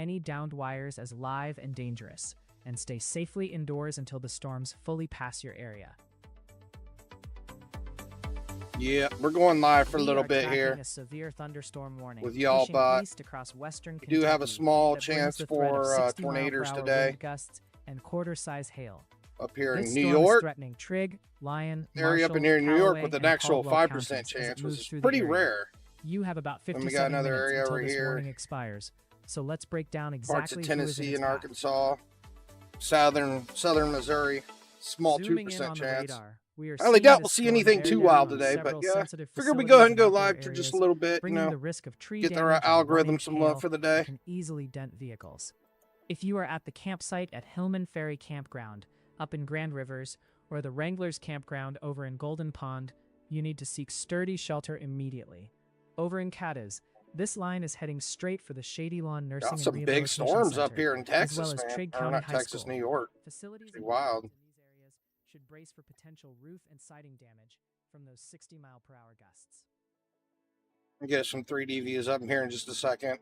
any downed wires as live and dangerous, and stay safely indoors until the storms fully pass your area. Yeah, we're going live for a little We are bit tracking here a severe thunderstorm warning with y'all, pushing but east across western we do have a Kentucky small that chance brings the threat of for 60 tornadoes mile-per-hour today wind gusts and quarter-size hail. up here This in New storm is York. threatening Trigg, Lyon, Area up Marshall, in here in New York Callaway, with an and actual Caldwell 5% counties as it chance, which moves is through the pretty area. rare. You have about Then we 57 got another minutes area until over this here. warning expires. So let's break down Parts exactly of who is in Tennessee its and path. Arkansas, southern Missouri, small Zooming in 2% on the chance. radar, we are I highly seeing doubt this we'll see storm anything bear too down wild on today, but several yeah, sensitive figured we go ahead and go facilities live outdoor for just a areas, little bit, you bringing know, the risk of tree get the damage and algorithm 1-inch some love hail for the that day. can easily dent vehicles. If you are at the campsite at Hillman Ferry Campground up in Grand Rivers or the Wranglers Campground over in Golden Pond, you need to seek sturdy shelter immediately. Over in Cadiz, this line is heading straight for the Shady Lawn Nursing Got and some big Rehabilitation storms up Center, here in as Texas, well as man. Trigg Or County not High Texas, School. New York. Facilities Pretty and wild. buildings in these areas should brace for potential roof and siding damage from those 60-mile-per-hour gusts. I'll get some 3D views up in here in just a second.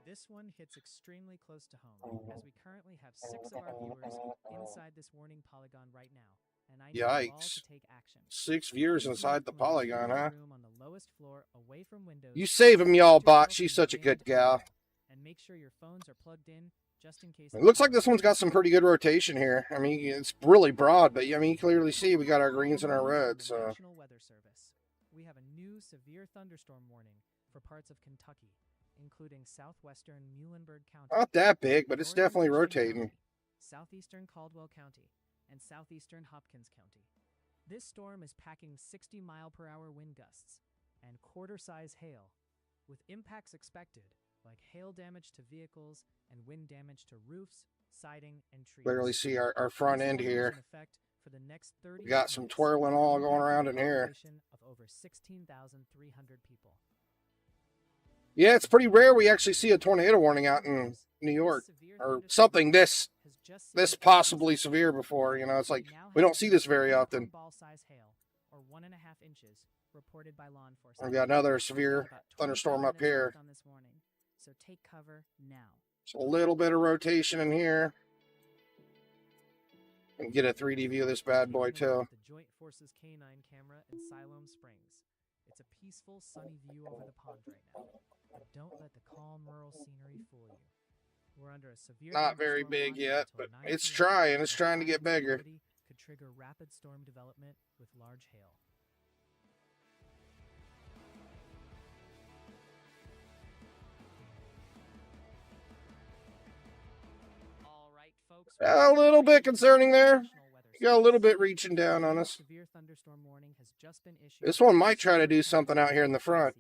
This one hits extremely close to home, as we currently have 6 of our viewers inside this warning polygon right now, and I need you all Yikes. to take action. 6 viewers inside the polygon, huh? Room on the lowest floor, away from windows. You save him, y'all, Protect bot. yourself She's from such a jammed good gal. internet, and make sure your phones are plugged in just in case. It looks like this one's got some pretty good rotation here. I mean, it's really broad, but I mean, you clearly see we got our greens and our reds. So. National Weather Service. We have a new severe thunderstorm warning for parts of Kentucky, including southwestern Muhlenberg County. Not that big, but it's northern definitely Richland rotating. County, southeastern Caldwell County, and southeastern Hopkins County. This storm is packing 60-mile-per-hour wind gusts and quarter-size hail, with impacts expected like hail damage to vehicles and wind damage to roofs, siding, and trees. Clearly see our front This end warning is here. in effect for the next 30 We got some minutes, twirling all going impacting around a in here. population of over 16,300 people. Yeah, it's pretty rare we actually see a tornado warning out in New York or something this possibly severe before. You know, it's like we don't see this very often. Ball-size hail, or 1.5 inches, reported by law enforcement. We got another severe About 25 thunderstorm up minutes here. left on this warning, so take cover now. So a little bit of rotation in here. And get a 3D view of this bad boy too. The Joint Forces K9 camera in Siloam Springs. It's a peaceful, sunny view over the pond right now. But don't let the calm rural scenery fool you. We're under a severe Not very thunderstorm big watch yet, until but 9 it's p.m. trying. It's and trying to high get bigger. visibility could trigger rapid storm development with large hail. All right, folks. A little bit concerning there. You got a little bit reaching down on us. Severe thunderstorm warning has just been issued. This one might try to do something out here in the front.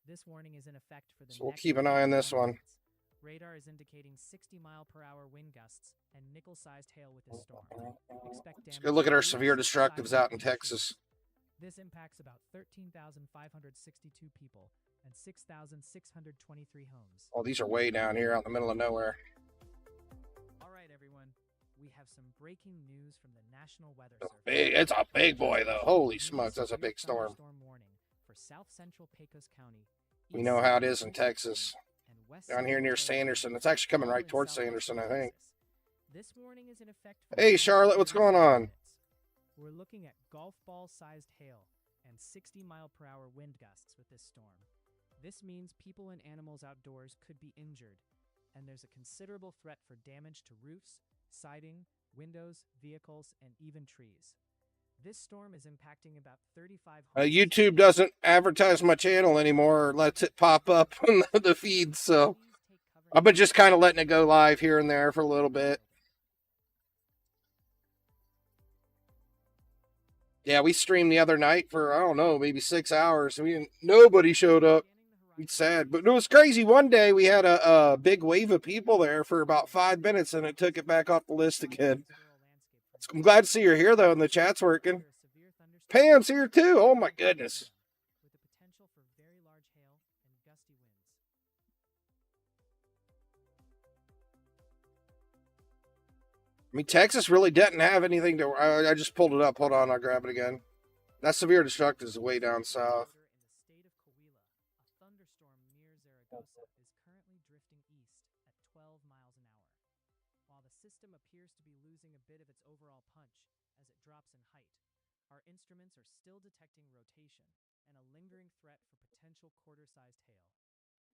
This warning is in effect for the So we'll next keep an eye on this 21 one. minutes. Radar is indicating 60-mile-per-hour wind gusts and nickel-sized hail with this storm. Expect Let's damage go look at to our severe roofs, destructives siding, out in and trees. Texas. This impacts about 13,562 people and 6,623 homes. Oh, these are way down here out in the middle of nowhere. All right, everyone. We have some breaking news from the National Weather It's Service. it's a big boy, though. Holy smokes, that's a big storm. Warning for South Central Pecos County. We know how it is in Texas. And West Down here near Sanderson. It's actually coming right towards Sanderson, I think. This warning is in effect for Hey, Charlotte, what's going on? We're looking at golf ball-sized hail and 60-mile-per-hour wind gusts with this storm. This means people and animals outdoors could be injured, and there's a considerable threat for damage to roofs, siding, windows, vehicles, and even trees. This storm is impacting about 35 homes. YouTube doesn't advertise my channel anymore or lets it pop up on the feed, so I've been just kind of letting it go live here and there for a little bit. Yeah, we streamed the other night for, I don't know, maybe 6 hours. Nobody showed up. It's sad. But it was crazy. One day we had a big wave of people there for about 5 minutes, and it took it back off the list again. I'm glad to see you're here, though, and the chat's working. Pam's here, too. Oh, my goodness. With the potential for very large hail and gusty winds. I mean, Texas really didn't have anything to... I just pulled it up. Hold on, I'll grab it again. That severe destructive is way down south. In the state of Coahuila, a thunderstorm near Zaragoza is currently drifting east at 12 system appears to be losing a bit of its overall punch as it drops in height. Our instruments are still detecting rotation and a lingering threat for potential quarter-sized hail.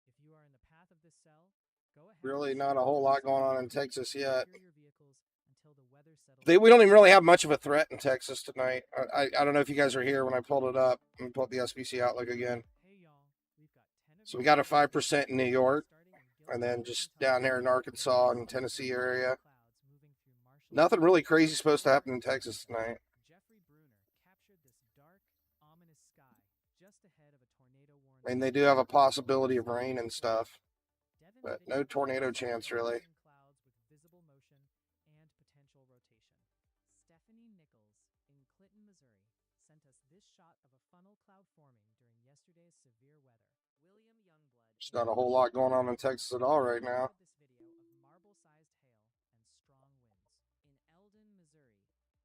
If you are in the path of this cell, go ahead. Really not a whole lot going on in Texas yet. Secure your vehicles until the weather settles. We don't even really have much of a threat in Texas tonight. I don't know if you guys are here when I pulled it up and pulled the SBC Outlook again. Hey y'all, we've got 10 of So we got a 5% in New York, and then just down there in Arkansas and Tennessee area. Nothing really crazy supposed to happen in Texas tonight. Jeffrey Bruner captured this dark, ominous sky just ahead of a tornado warning. I mean, they do have a possibility of rain and stuff, but no tornado chance really. Clouds with visible motion and potential rotation. Stephanie Nichols in Clinton, Missouri, sent us this shot of a funnel cloud forming during yesterday's severe weather. William Youngblood. There's not a whole lot going on in Texas at all right now. This video of marble-sized hail and strong winds. In Eldon, Missouri,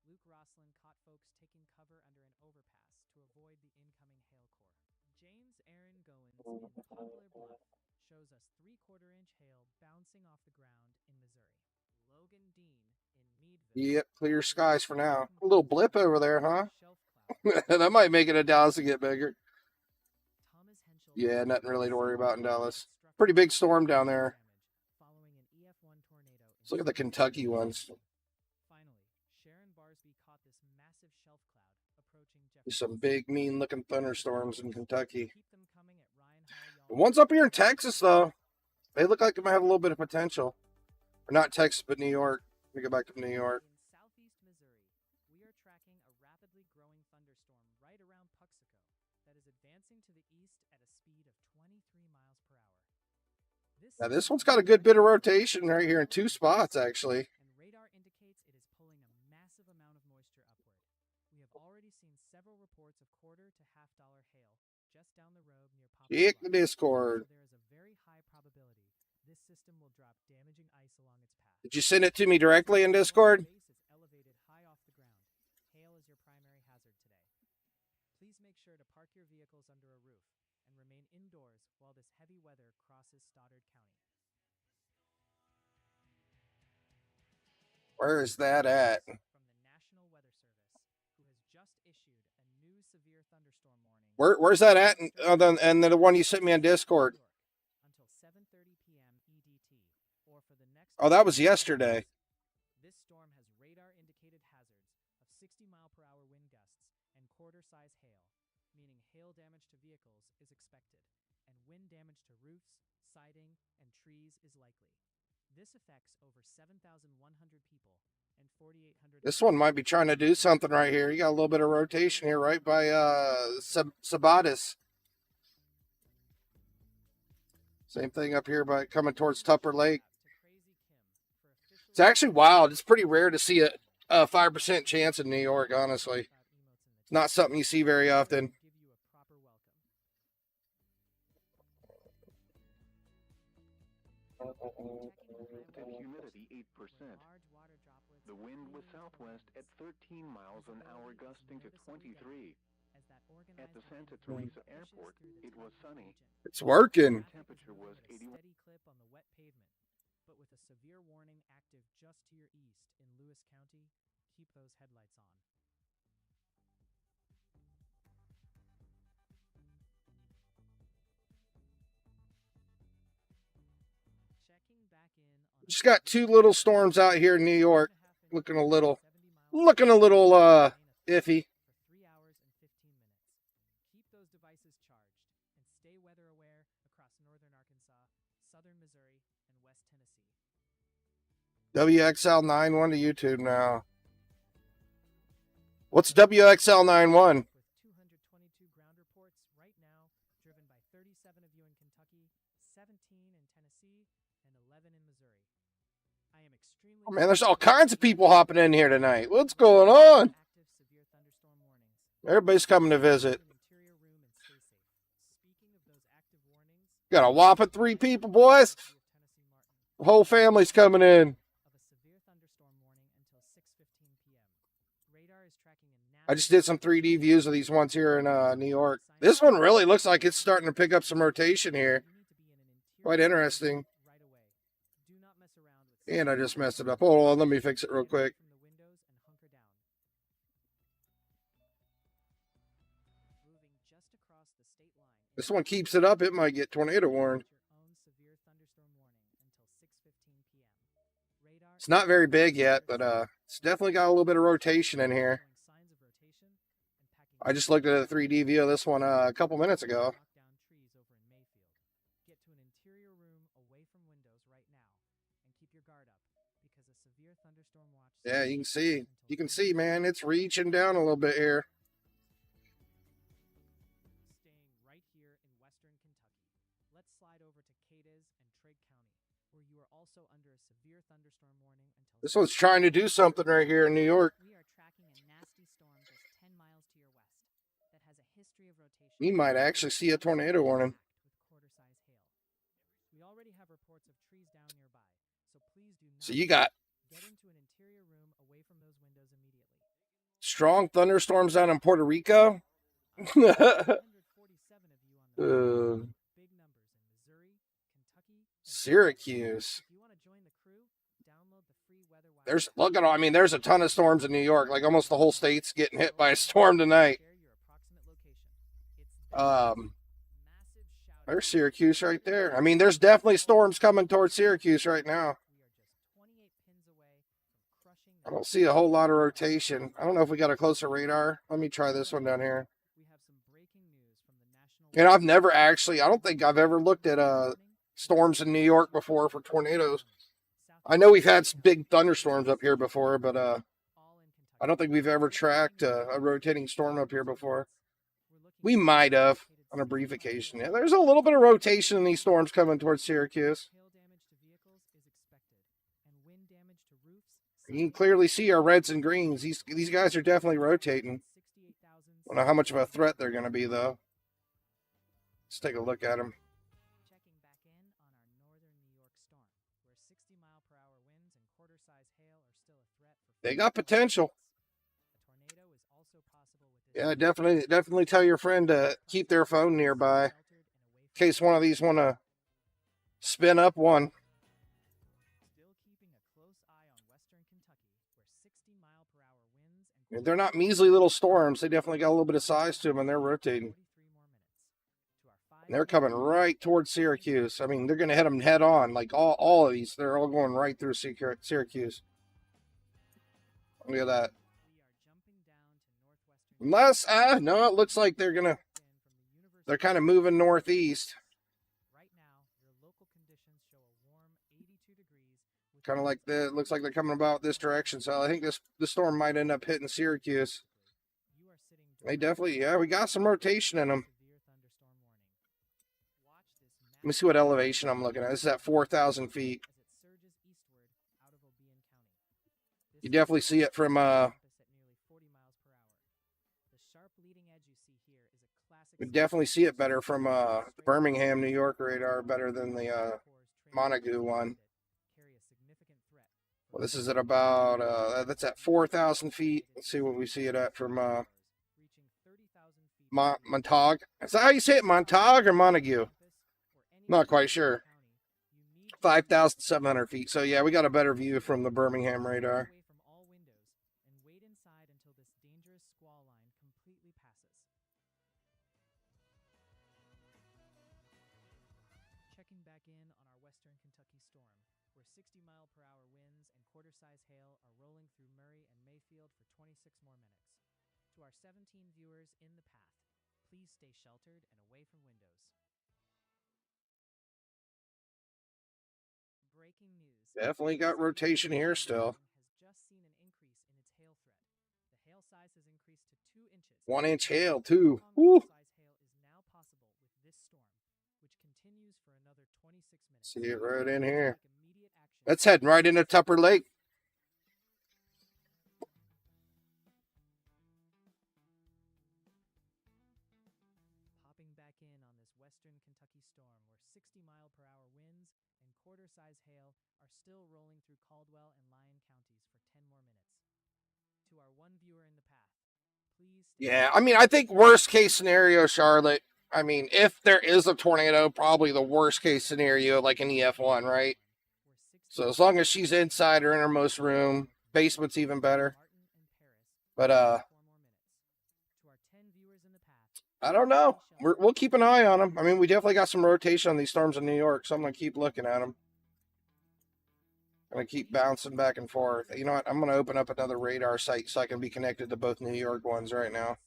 Luke Roslin caught folks taking cover under an overpass to avoid the incoming hail core. James Aaron Goins in Poplar Bluff shows us 3/4-inch hail bouncing off the ground in Missouri. Logan Dean in Meadville. Yep, clear skies for now. A little blip over there, huh? Shelf cloud. That might make it a Dallas to get bigger. Thomas Henschel. Yeah, nothing really to worry about in Dallas. Pretty big storm down there. Following an EF1 tornado. Let's look at the Kentucky ones. Finally, Sharon Barsby caught this massive shelf cloud approaching Jefferson. There's some big, mean-looking thunderstorms in Kentucky. Keep them coming at Ryan Hall, The y'all. ones up here in Texas, though, they look like they might have a little bit of potential. Or not Texas, but New York. Let me go back to New York. In southeast Missouri, we are tracking a rapidly growing thunderstorm right around Puxico that is advancing to the east at a speed of 23 miles per hour. Now, this one's got a good bit of rotation right here in two spots, actually. And radar indicates it is pulling a massive amount of moisture upward. We have already seen several reports of quarter to half-dollar hail just down the road near Poplar Check the Bluff. Discord. So there is a very high probability this system will drop damaging ice along its path. Did you send it to me directly in Discord? Base is elevated high off the ground. Hail is your primary hazard today. Please make sure to park your vehicles under a roof and remain indoors while this heavy weather crosses Stoddard County. Where is that at? From the National Weather Service, who has just issued a new severe thunderstorm warning. Where's that at? And the one you sent me on Discord. Until 7:30 p.m. EDT, or for the next. Oh, that was yesterday. This storm has radar-indicated hazards of 60-mile-per-hour wind gusts and quarter-size hail, meaning hail damage to vehicles is expected, and wind damage to roofs, siding, and trees is likely. This affects over 7,100 people and 4,800. This one might be trying to do something right here. You got a little bit of rotation here right by Sabatis. Same thing up here by coming towards Tupper Lake. It's actually wild. It's pretty rare to see a 5% chance in New York, honestly. It's not something you see very often. Humidity 8%. The wind was southwest at 13 miles an hour, gusting to 23. At the Santa Teresa Airport, it was sunny. It's working. The temperature was 81. Steady clip on the wet pavement, but with a severe warning active just to your east in Lewis County, keep those headlights on. Checking back in on Just got two little storms out here in New York. Looking a little iffy. for 3 hours and 15 minutes. Keep those devices charged and stay weather aware across northern Arkansas, southern Missouri, and west Tennessee. WXL91 to YouTube now. What's WXL91? With 222 ground reports right now, driven by 37 of you in Kentucky, 17 in Tennessee, and 11 in Missouri. I am extremely. Oh, man, there's all kinds of people hopping in here tonight. What's going on? Active severe thunderstorm warnings. Everybody's coming to visit. An interior room and stay safe. Speaking of those active warnings, Got a whopping 3 people, boys. Tennessee Martin. The whole family's coming in. Of a severe thunderstorm warning until 6:15 p.m. Radar is tracking a I just did some 3D views of these ones here in New York. This one really looks like it's starting to pick up some rotation here. Quite interesting. Right away. Do not And I just messed it up. Hold on, let me fix it real quick. This one keeps it up, it might get tornado warned. It's not very big yet, but it's definitely got a little bit of rotation in here. I just looked at a 3D view of this one a couple minutes ago. Yeah, you can see. You can see, man, it's reaching down a little bit here. This one's trying to do something right here in New York. We might actually see a tornado warning. So you got strong thunderstorms down in Puerto Rico. Syracuse. Look at all, I mean, there's a ton of storms in New York. Like almost the whole state's getting hit by a storm tonight. There's Syracuse right there. I mean, there's definitely storms coming towards Syracuse right now. I don't see a whole lot of rotation. I don't know if we got a closer radar. Let me try this one down here. And I've never actually, I don't think I've ever looked at storms in New York before for tornadoes. I know we've had some big thunderstorms up here before, but I don't think we've ever tracked a rotating storm up here before. We might have on a brief occasion. Yeah, there's a little bit of rotation in these storms coming towards Syracuse. You can clearly see our reds and greens. These guys are definitely rotating. I don't know how much of a threat they're going to be, though. Let's take a look at them. They got potential. Yeah, definitely tell your friend to keep their phone nearby in case one of these want to spin up one. They're not measly little storms. They definitely got a little bit of size to them, and they're rotating. And they're coming right towards Syracuse. I mean, they're going to hit them head on. Like all of these, they're all going right through Syracuse. Look at that. Unless, no, it looks like they're kind of moving northeast. Kind of like it looks like they're coming about this direction. So I think this storm might end up hitting Syracuse. They definitely, yeah, we got some rotation in them. Let me see what elevation I'm looking at. This is at 4,000 feet. You definitely see it from, we definitely see it better from Birmingham, New York radar, better than the Montague one. Well, this is at about, that's at 4,000 feet. Let's see what we see it at from Montague. Is that how you say it, Montague or Montague? Not quite sure. 5,700 feet. So, yeah, we got a better view from the Birmingham radar. Checking back in on our western Kentucky storm, where 60-mile-per-hour winds and quarter-size hail are rolling through Murray and Mayfield for 26 more minutes. To our 17 viewers in the path, please stay sheltered and away from windows. Breaking news. Definitely got rotation here still. Has just seen an increase in its hail threat. The hail size has increased to 2 inches. 1 inch hail, too. Woo! See it right in here. That's heading right into Tupper Lake. Popping back in on this western Kentucky storm, where 60-mile-per-hour winds and quarter-size hail are still rolling through Caldwell and Lyon counties for 10 more minutes. To our one viewer in the path, please. Yeah, I mean, I think worst case scenario, Charlotte. I mean, if there is a tornado, probably the worst case scenario, like an EF1, right? So as long as she's inside her innermost room, basement's even better. But I don't know. We'll keep an eye on them. I mean, we definitely got some rotation on these storms in New York, so I'm gonna keep looking at them. I'm gonna keep bouncing back and forth. You know what? I'm gonna open up another radar site so I can be connected to both New York ones right now.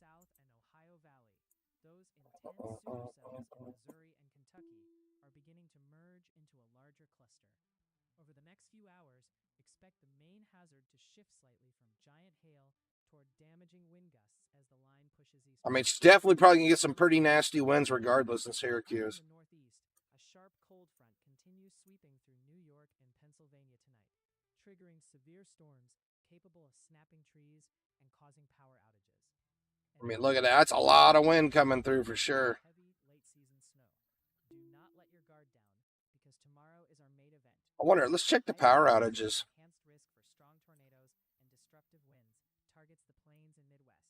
I mean, it's definitely probably gonna get some pretty nasty winds regardless in Syracuse. A sharp cold front continues sweeping through New York and Pennsylvania tonight, triggering severe storms capable of snapping trees and causing power outages. I mean, look at that. That's a lot of wind coming through for sure. Heavy late-season snow. Do not let your guard down, because tomorrow is our main event. I wonder, let's check the power outages. Enhanced risk for strong tornadoes and destructive winds targets the plains and Midwest.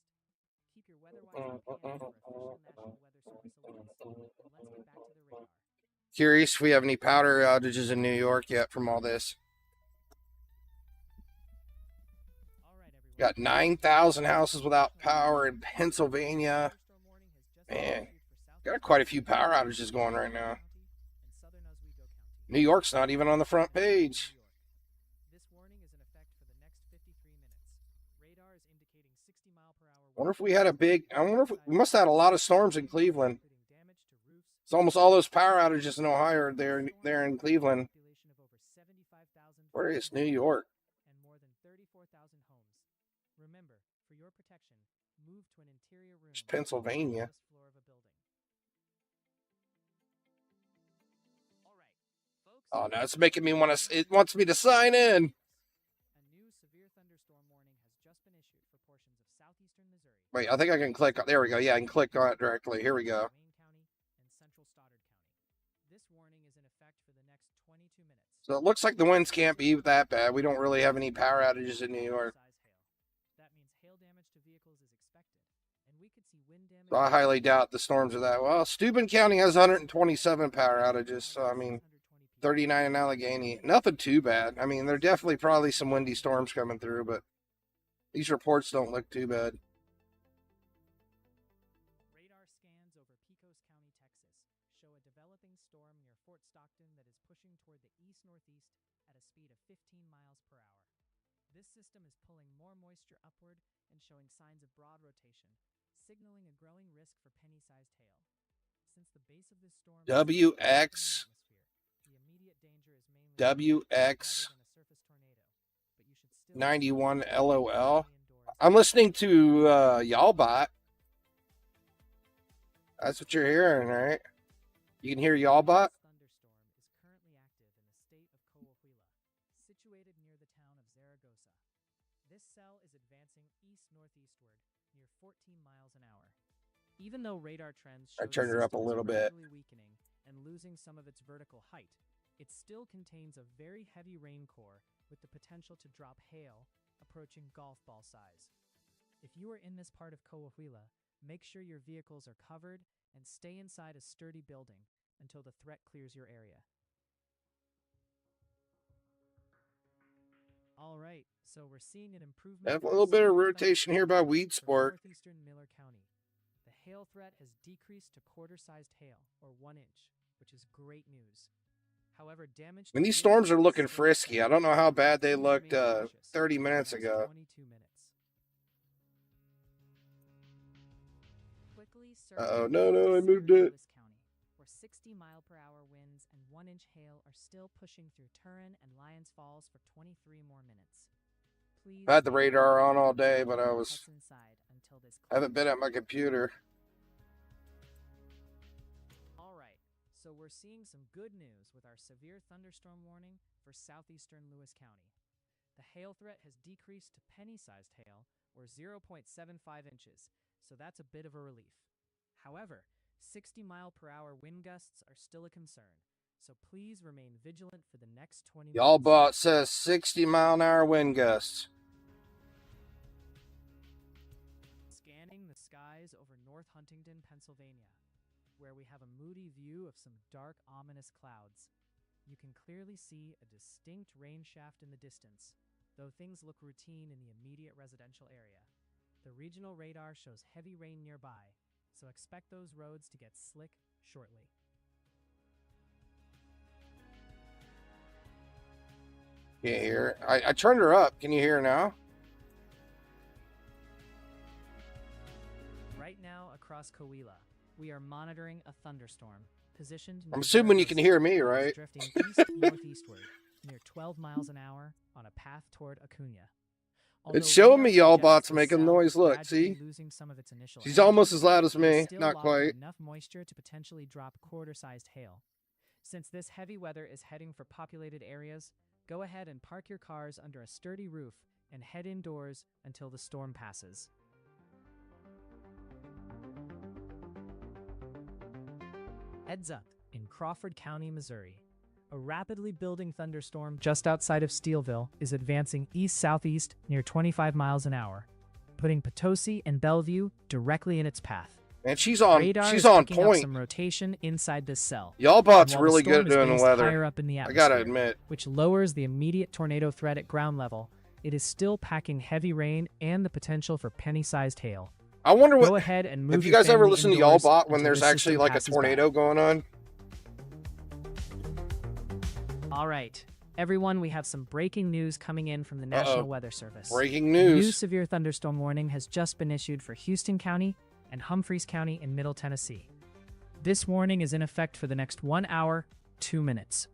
Keep your weather watch on hand for official National Weather Service alerts. And let's get back to the radar. Curious if we have any power outages in New York yet from all this. Got 9,000 houses without power in Pennsylvania. Man, got quite a few power outages going right now. New York's not even on the front page. I wonder if we had a big, I wonder if we must have had a lot of storms in Cleveland. It's almost all those power outages in Ohio are there in Cleveland. Where is New York? Remember, for your protection, move to an interior room. It's Pennsylvania. Oh, no, it's making me want to, it wants me to sign in. A new severe thunderstorm warning has just been issued for portions of southeastern Missouri. Wait, I think I can click, there we go. Yeah, I can click on it directly. Here we go. Wayne County and central Stoddard County. This warning is in effect for the next 22 minutes. So it looks like the winds can't be that bad. We don't really have any power outages in New York. That means hail damage to vehicles is expected, and we could see wind damage. So I highly doubt the storms are that. Well, Steuben County has 127 power outages, so I mean, 39 in Allegheny. Nothing too bad. I mean, there are definitely probably some windy storms coming through, but these reports don't look too bad. Radar scans over Pecos County, Texas, show a developing storm near Fort Stockton that is pushing toward the east-northeast at a speed of 15 miles per hour. This system is pulling more moisture upward and showing signs of broad rotation, signaling a growing risk for penny-sized hail. Since the base of this storm WX WX 91 LOL. I'm listening to Y'allbot. That's what you're hearing, right? You can hear Y'allbot. Thunderstorm is currently active in the state of Coahuila, situated near the town of Zaragoza. This cell is advancing east-northeastward near 14 miles an hour. Even though radar trends show I turned her up a little bit. Weakening and losing some of its vertical height, it still contains a very heavy rain core with the potential to drop hail approaching golf ball size. If you are in this part of Coahuila, make sure your vehicles are covered and stay inside a sturdy building until the threat clears your area. All right, so we're seeing an improvement. Have a little bit of rotation here by Weed Sport. Northeastern Miller County. The hail threat has decreased to quarter-sized hail, or 1 inch, which is great news. However, damage. I mean, these storms are looking frisky. I don't know how bad they looked 30 minutes ago. 22 minutes. Uh-oh, no, I moved it. County, where 60-mile-per-hour winds and 1-inch hail are still pushing through Turin and Lyons Falls for 23 more minutes. Please. I had the radar on all day, but I haven't been at my computer. All right, so we're seeing some good news with our severe thunderstorm warning for southeastern Lewis County. The hail threat has decreased to penny-sized hail, or 0.75 inches, so that's a bit of a relief. However, 60-mile-per-hour wind gusts are still a concern, so please remain vigilant for the next 20 minutes. Y'allbot says 60-mile-an-hour wind gusts. Scanning the skies over North Huntington, Pennsylvania, where we have a moody view of some dark, ominous clouds. You can clearly see a distinct rain shaft in the distance, though things look routine in the immediate residential area. The regional radar shows heavy rain nearby, so expect those roads to get slick shortly. Can't hear. I turned her up. Can you hear now? Right now, across Coahuila, we are monitoring a thunderstorm positioned. I'm assuming you can hear me, right? Drifting east-northeastward, near 12 miles an hour on a path toward Acuna. It's showing me y'all bots making noise. Look, see? She's almost as loud as me. Not quite. Enough moisture to potentially drop quarter-sized hail. Since this heavy weather is heading for populated areas, go ahead and park your cars under a sturdy roof and head indoors until the storm passes. Heads up in Crawford County, Missouri. A rapidly building thunderstorm just outside of Steelville is advancing east-southeast near 25 miles an hour, putting Potosi and Bellevue directly in its path. And she's on picking up point. some rotation inside this cell. Y'all bots While really the storm good doing is the based weather. higher up in the I gotta atmosphere, admit. which lowers the immediate tornado threat at ground level, it is still packing heavy rain and the potential for penny-sized hail. I wonder Go what. ahead and move If you your guys ever family listen to Y'all indoors Bot when until there's this actually system like a passes tornado by. going on. All right, everyone, we have some breaking news coming in from the National Weather Service. Breaking A new news. severe thunderstorm warning has just been issued for Houston County and Humphreys County in Middle Tennessee. This warning is in effect for the next 1 hour, 2 minutes.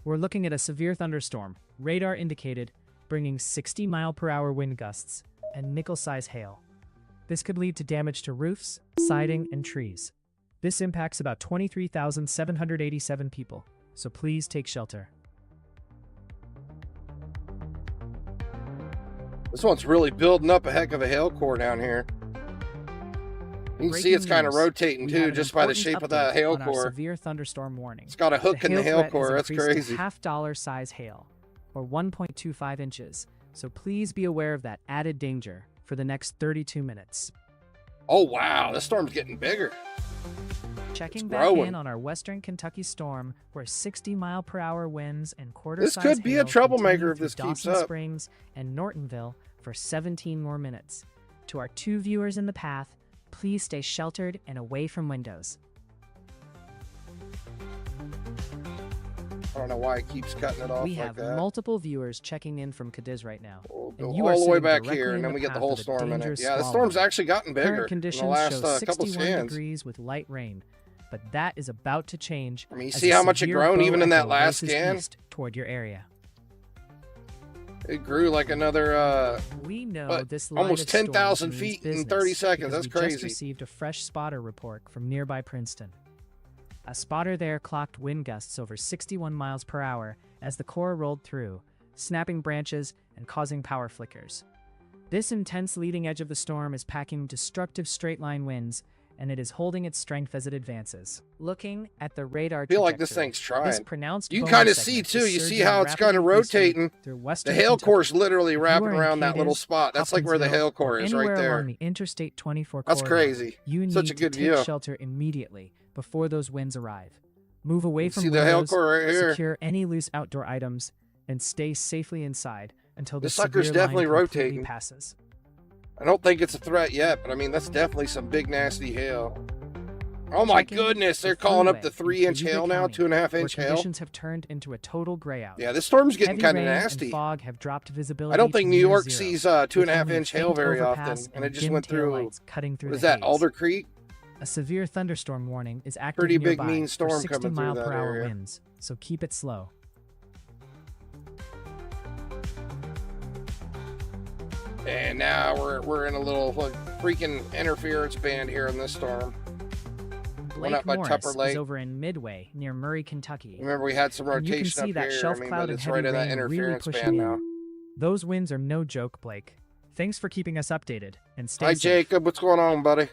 We're looking at a severe thunderstorm, radar indicated, bringing 60-mile-per-hour wind gusts and nickel-size hail. This could lead to damage to roofs, siding, and trees. This impacts about 23,787 people, so please take shelter. This one's really building up a heck of a hail core down here. You can see it's kind of rotating We have too, an just by the important shape of that update hail on our core. severe thunderstorm warning. It's got a hook in the hail threat has core. That's increased to crazy. $half size hail, or 1.25 inches. So please be aware of that added danger for the next 32 minutes. Oh wow, this storm's getting bigger. Checking It's back growing. in on our western Kentucky storm, where 60-mile-per-hour winds and This quarter-size could be a hail troublemaker continue if this through keeps Dawson up. Springs and Nortonville for 17 more minutes. To our 2 viewers in the path, please stay sheltered and away from windows. I don't know why it keeps cutting it off We like have that. multiple viewers checking in from Cadiz right now. We'll and go you are all the way sitting back directly here, in and then the we get the path whole of a storm in it. dangerous Yeah, the squall storm's line. actually gotten bigger Current in conditions the last show couple 61 scans. degrees with light rain, but that is about to change. I mean, you as see a how much it severe grown bow even in that echo last races scan? east toward your area. It grew like another, We know what, this line almost of storms 10,000 means feet in business 30 seconds. because That's we crazy. just received a fresh spotter report from nearby Princeton. A spotter there clocked wind gusts over 61 miles per hour as the core rolled through, snapping branches and causing power flickers. This intense leading edge of the storm is packing destructive straight-line winds, and it is holding its strength as it advances. Looking at the radar I feel like this trajectory, thing's trying. this pronounced You can bonus kind of see segment too. is You see surging how it's kind of rapidly eastward rotating. through The western hail Kentucky. core's literally If you wrapping are in around that little Cadiz, spot. That's like where the hail core is, right anywhere along there. the Interstate 24 That's corridor, crazy. You need Such a good to take view. shelter immediately before those winds arrive. Move away from See the hail windows, core right here. secure any loose outdoor items, and stay safely inside until the This sucker's severe line definitely completely rotating. passes. I don't think it's a threat yet, but I mean, that's definitely some big nasty hail. Oh my Checking goodness, the they're calling up freeway the in 3-inch Copic hail now, County, 2.5-inch where hail. conditions have turned into a total grayout. Yeah, this storm's getting Heavy kind of rain nasty. and fog have dropped visibility I don't to think New near York zero, sees with 2.5-inch only hail faint very overpass often, and it just dim went through. taillights cutting through What is the that, haze. Alder Creek? A severe thunderstorm warning is active Pretty big, nearby mean for storm 60 coming through mile that per hour area. winds, so keep it slow. And now we're in a little like, freaking interference band here in this storm. Blake up by Morris Tupper Lake. is over in Midway near Murray, Kentucky. Remember, we had some And you can rotation see up that here. shelf I mean, cloud but and it's heavy right in that rain really interference pushing band in. now. Those winds are no joke, Blake. Thanks for keeping us updated, and stay Hi, safe. Jacob. What's going on, buddy?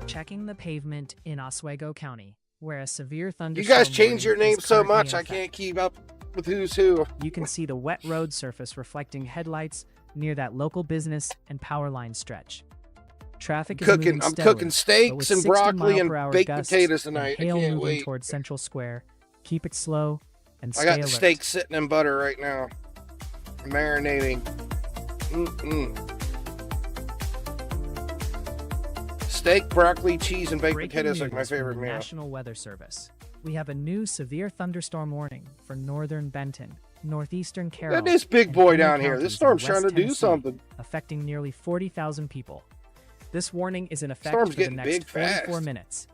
Checking the pavement in Oswego County, where a severe You thunderstorm guys change your warning names is so currently much, in I effect. can't keep up with who's who. You can see the wet road surface reflecting headlights near that local business and power line stretch. Traffic is moving I'm steadily, cooking but steaks with and 60 broccoli and mile-per-hour baked gusts potatoes and tonight. I hail can't moving wait. towards Central Square. Keep it slow and I stay got alert. the steak sitting in butter right now, marinating. Steak, broccoli, cheese, and baked Breaking potatoes like news my from favorite the meal. National Weather Service. We have a new severe thunderstorm warning for northern Benton, northeastern Carroll. Look at this big and boy Henry down here. counties This in storm's trying West to do Tennessee, something. affecting nearly 40,000 people. This warning is in effect Storm's for the getting next big 44 fast. minutes.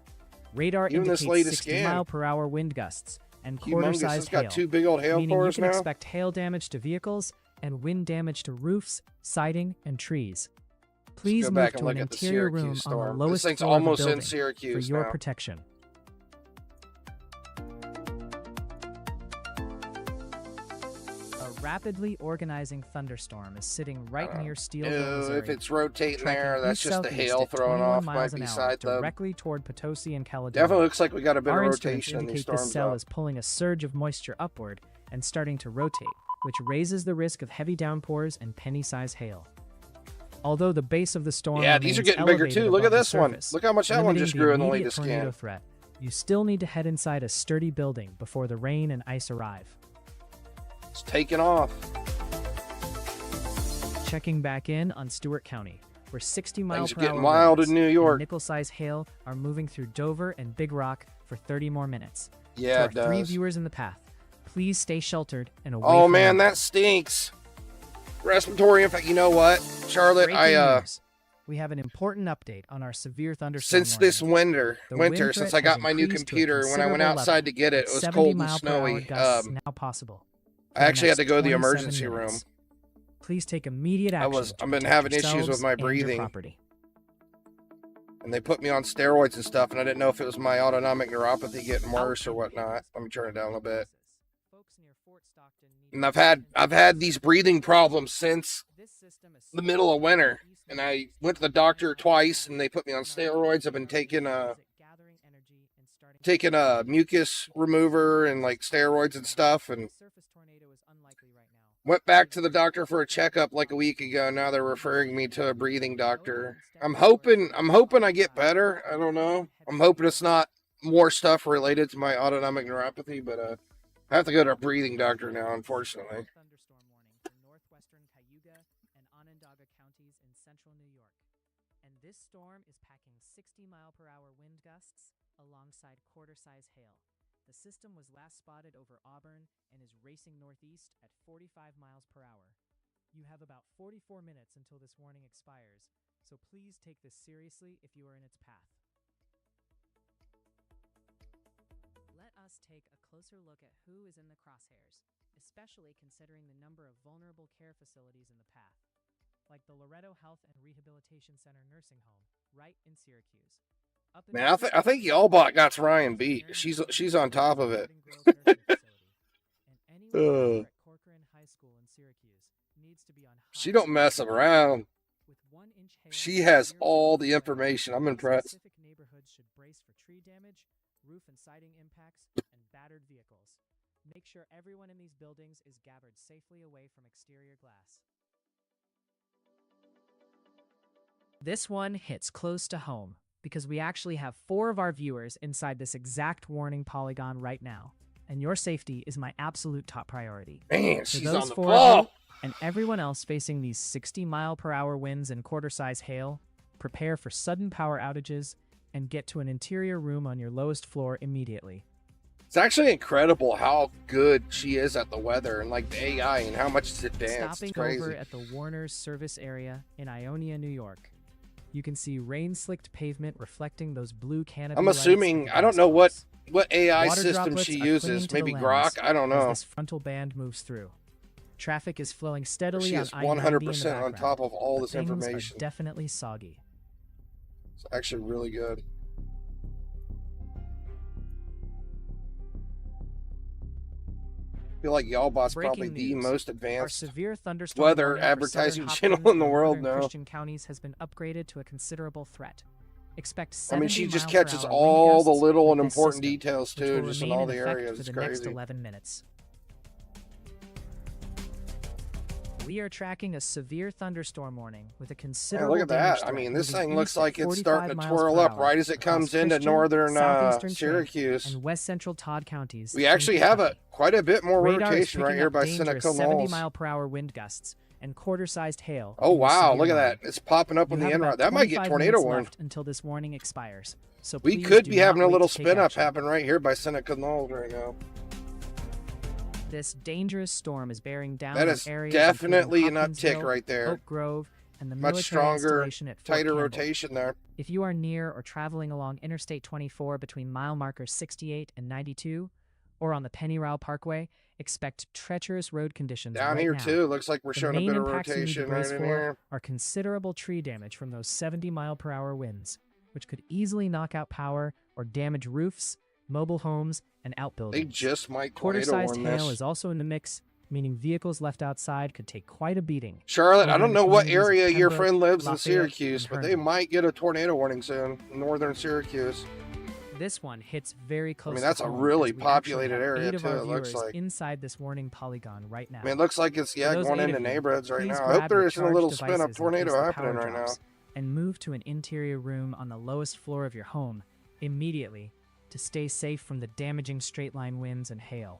Radar Even this indicates latest 60 scan. mile-per-hour wind gusts and Humongous. quarter-sized It's got hail, 2 big old hail meaning you cores can now. expect hail damage to vehicles and wind damage to roofs, siding, and trees. Please Go move back and to look an at the interior room Syracuse on the storm. lowest This thing's floor of the almost in building Syracuse for your now. protection. A rapidly organizing thunderstorm is sitting right near Steel Hills area. If it's rotating tracking there, that's just the east-southeast hail at throwing 21 off. miles Might be an hour, side lobe. directly toward Potosi and Caledonia. Definitely looks like we got a bit Our of instruments rotation in these indicate this storms. cell though. is pulling a surge of moisture upward and starting to rotate, which raises the risk of heavy downpours and penny-sized hail. Although the base of the storm Yeah, these are remains getting bigger elevated too. Look at above the this one. surface, Look how much that one limiting just grew in the immediate latest tornado scan. threat, you still need to head inside a sturdy building before the rain and ice arrive. It's taking off. Checking back in on Stewart County, where 60 mile Things are per hour getting wild winds in New and York. nickel-sized hail are moving through Dover and Big Rock for 30 more minutes. Yeah, to it our 3 does. viewers in the path, please stay sheltered and away Oh from man, wind. that stinks. Respiratory infection. You know what, Charlotte? Breaking news. We have an important update on our severe thunderstorm Since this warning. winter, The wind since threat I got has my new increased to a computer, when I went considerable outside to get it, with it was 70 cold and mile per hour snowy. gusts now possible. For I the actually had to next go to the 27 emergency room. minutes. Please take immediate action. to I've been protect having issues yourselves with my and your breathing. property. And they put me on steroids and stuff, and I didn't know if it was my autonomic neuropathy getting worse or whatnot. Let me turn it down a little bit. And I've had these breathing problems since the middle of winter. And I went to the doctor twice, and they put me on steroids. I've been taking a mucus remover and like steroids and stuff, and went back to the doctor for a checkup like a week ago. Now they're referring me to a breathing doctor. I'm hoping I get better. I don't know. I'm hoping it's not more stuff related to my autonomic neuropathy, but I have to go to a breathing doctor now, unfortunately. Thunderstorm warning for northwestern Cayuga and Onondaga counties in central New York. And this storm is packing 60 mile per hour wind gusts alongside quarter-size hail. The system was last spotted over Auburn and is racing northeast at 45 miles per hour. You have about 44 minutes until this warning expires, so please take this seriously if you are in its path. Let us take a closer look at who is in the crosshairs, especially considering the number of vulnerable care facilities in the path, like the Loretto Health and Rehabilitation Center nursing home, right in Syracuse. Man, I think Y'allbot got Ryan beat. She's on top of it. She don't mess around. She has all the information. I'm impressed. Specific neighborhoods should brace for tree damage, roof and siding impacts, and battered vehicles. Make sure everyone in these buildings is gathered safely away from exterior glass. This one hits close to home because we actually have 4 of our viewers inside this exact warning polygon right now, and your safety is my absolute top priority. Man, For she's those on the 4 ball. of you and everyone else facing these 60 mile per hour winds and quarter-size hail, prepare for sudden power outages and get to an interior room on your lowest floor immediately. It's actually incredible how good she is at the weather and like the AI and how much it's advanced. Stopping It's crazy. over at the Warner's service area in Ionia, New York. You can see rain-slicked pavement reflecting those blue canopy I'm lights assuming, at the I don't know gas what pumps. AI Water system droplets she are clinging uses. to the Maybe lens Grok. I don't as know. this frontal band moves through. Traffic is flowing steadily She on is I-90 in the 100% on background, top of all but this things information. are definitely soggy. It's actually really good. I feel like Y'allbot's probably Breaking the news. most Our advanced severe thunderstorm weather warning for advertising southern channel Hopkins in the and world northern now. Christian counties has been upgraded to a considerable threat. Expect I 70 mean, she just mile per catches hour all wind the gusts little with and this important system, details which too, will just in remain all the effect areas. for It's the next crazy. 11 minutes. We are tracking a severe thunderstorm warning with a Yeah, considerable look at damage that. I threat mean, this moving thing looks east at like it's 45 starting to miles twirl per up hour right as it across comes into Christian, northern southeastern Trent, Syracuse. and west central Todd counties. We in actually have Kentucky. quite a bit more Radar is rotation right picking here up by dangerous Seneca 70 Knolls. mile per hour wind gusts and quarter-sized hail. Oh, in this wow. severe Look at warning. that. It's popping up You on the have end. about That might get 25 tornado minutes warning. left until this warning expires. So We please could do be not having a wait little to take spin up action. happen right here by Seneca Knolls right now. This dangerous storm is bearing down That on is areas definitely an including uptick Hopkinsville, right there. Oak Grove, and the Much military stronger, installation at Fort tighter Campbell. rotation there. If you are near or traveling along Interstate 24 between mile markers 68 and 92, or on the Pennyrow Parkway, expect treacherous road conditions Down right here now. too, looks like we're The showing a main bit of impacts you need to rotation brace right in for here. are considerable tree damage from those 70 mile per hour winds, which could easily knock out power or damage roofs, mobile homes, and outbuildings. They just might tornado Quarter-sized warn hail this. is also in the mix, meaning vehicles left outside could take quite a beating. Charlotte, I over don't in know the what communities of area your Pembroke, friend lives in Lafayette, Syracuse, and but they Herndon. might get a tornado warning soon in northern Syracuse. This one hits very close. I mean, that's to a home, really as we actually populated have area 8 of too, our it looks viewers like. inside this warning polygon right now. I mean, it looks like it's, For yeah, those going 8 into of you, neighborhoods right please now. I hope grab there your isn't a little charged spin up devices in tornado case the happening power right now. drops, and move to an interior room on the lowest floor of your home immediately to stay safe from the damaging straight line winds and hail.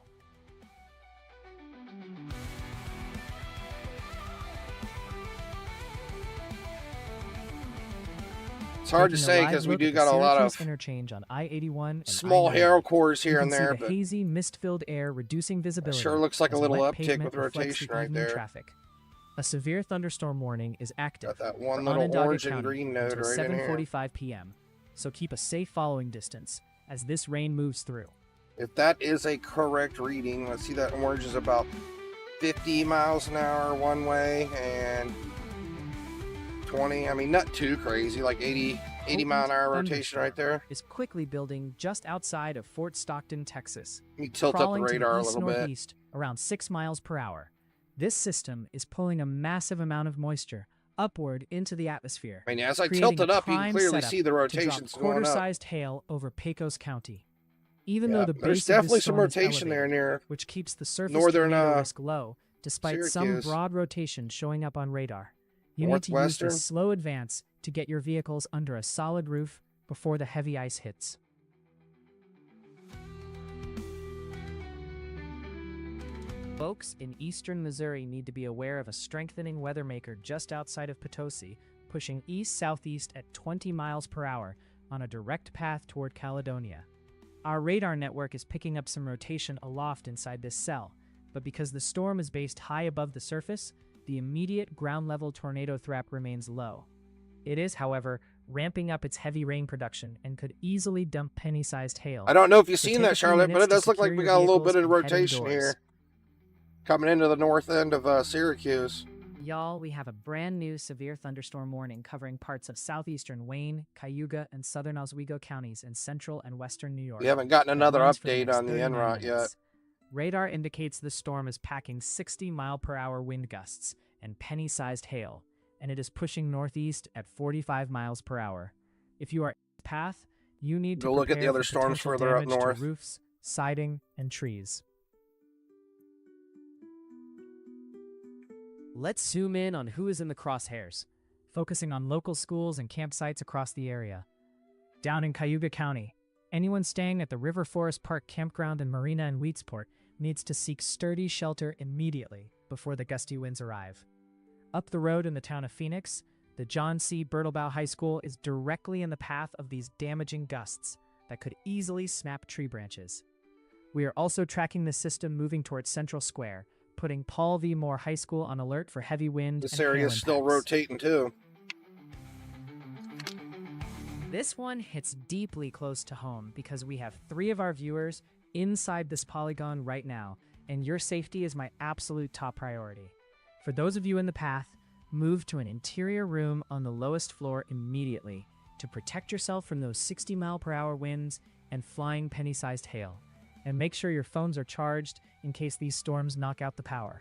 It's hard to Taking a say live because we look do at the got a lot Syracuse of interchange on I-81 and small I-90. hail cores You here can and see there, the but hazy, mist-filled air reducing visibility. sure looks like a as little wet uptick pavement with reflects the rotation right evening there. traffic. A severe thunderstorm warning is active Got that for one little Onondaga orange and County green node until right in here. 7:45 p.m. So keep a safe following distance as this rain moves through. If that is a correct reading, let's see, that orange is about 50 miles an hour one way and 20, I mean, not too crazy, like 80 mile an hour rotation right there. Is quickly building just outside of Fort Stockton, Texas. Let me tilt up the Crawling to radar a east little bit. northeast around 6 miles per hour. This system is pulling a massive amount of moisture upward into the atmosphere. I mean, as I creating tilt it a up, you can prime clearly setup see the to rotations drop going up. quarter-sized hail over Pecos County. Even Yeah, though the there's base definitely of this some storm is rotation there elevated, near which keeps the surface northern, tornado risk low, despite some Syracuse. broad rotation showing up on radar. You need to use Northwestern. this slow advance to get your vehicles under a solid roof before the heavy ice hits. Folks in eastern Missouri need to be aware of a strengthening weather maker just outside of Potosi, pushing east-southeast at 20 miles per hour on a direct path toward Caledonia. Our radar network is picking up some rotation aloft inside this cell, but because the storm is based high above the surface, the immediate ground-level tornado threat remains low. It is, however, ramping up its heavy rain production and could easily dump penny-sized hail. I don't know if you've So seen take that, a few Charlotte, but minutes it to does look like secure we your got a little vehicles bit of and head rotation indoors. here. Coming into the north end of Syracuse. Y'all, we have a brand new severe thunderstorm warning covering parts of southeastern Wayne, Cayuga, and southern Oswego counties in central and western New York. We haven't gotten that another runs for the update next on the 39 NROT yet. minutes. Radar indicates the storm is packing 60 mile per hour wind gusts and penny-sized hail, and it is pushing northeast at 45 miles per hour. If you are in its path, you need to Go look at the prepare other for storms potential further up damage to north. roofs, siding, and trees. Let's zoom in on who is in the crosshairs, focusing on local schools and campsites across the area. Down in Cayuga County, anyone staying at the River Forest Park Campground and Marina in Wheatsport needs to seek sturdy shelter immediately before the gusty winds arrive. Up the road in the town of Phoenix, the John C. Bertelbaugh High School is directly in the path of these damaging gusts that could easily snap tree branches. We are also tracking the system moving towards Central Square, putting Paul V. Moore High School on alert for heavy wind This and hail area is still impacts. rotating too. This one hits deeply close to home because we have 3 of our viewers inside this polygon right now, and your safety is my absolute top priority. For those of you in the path, move to an interior room on the lowest floor immediately to protect yourself from those 60 mile per hour winds and flying penny-sized hail. And make sure your phones are charged in case these storms knock out the power.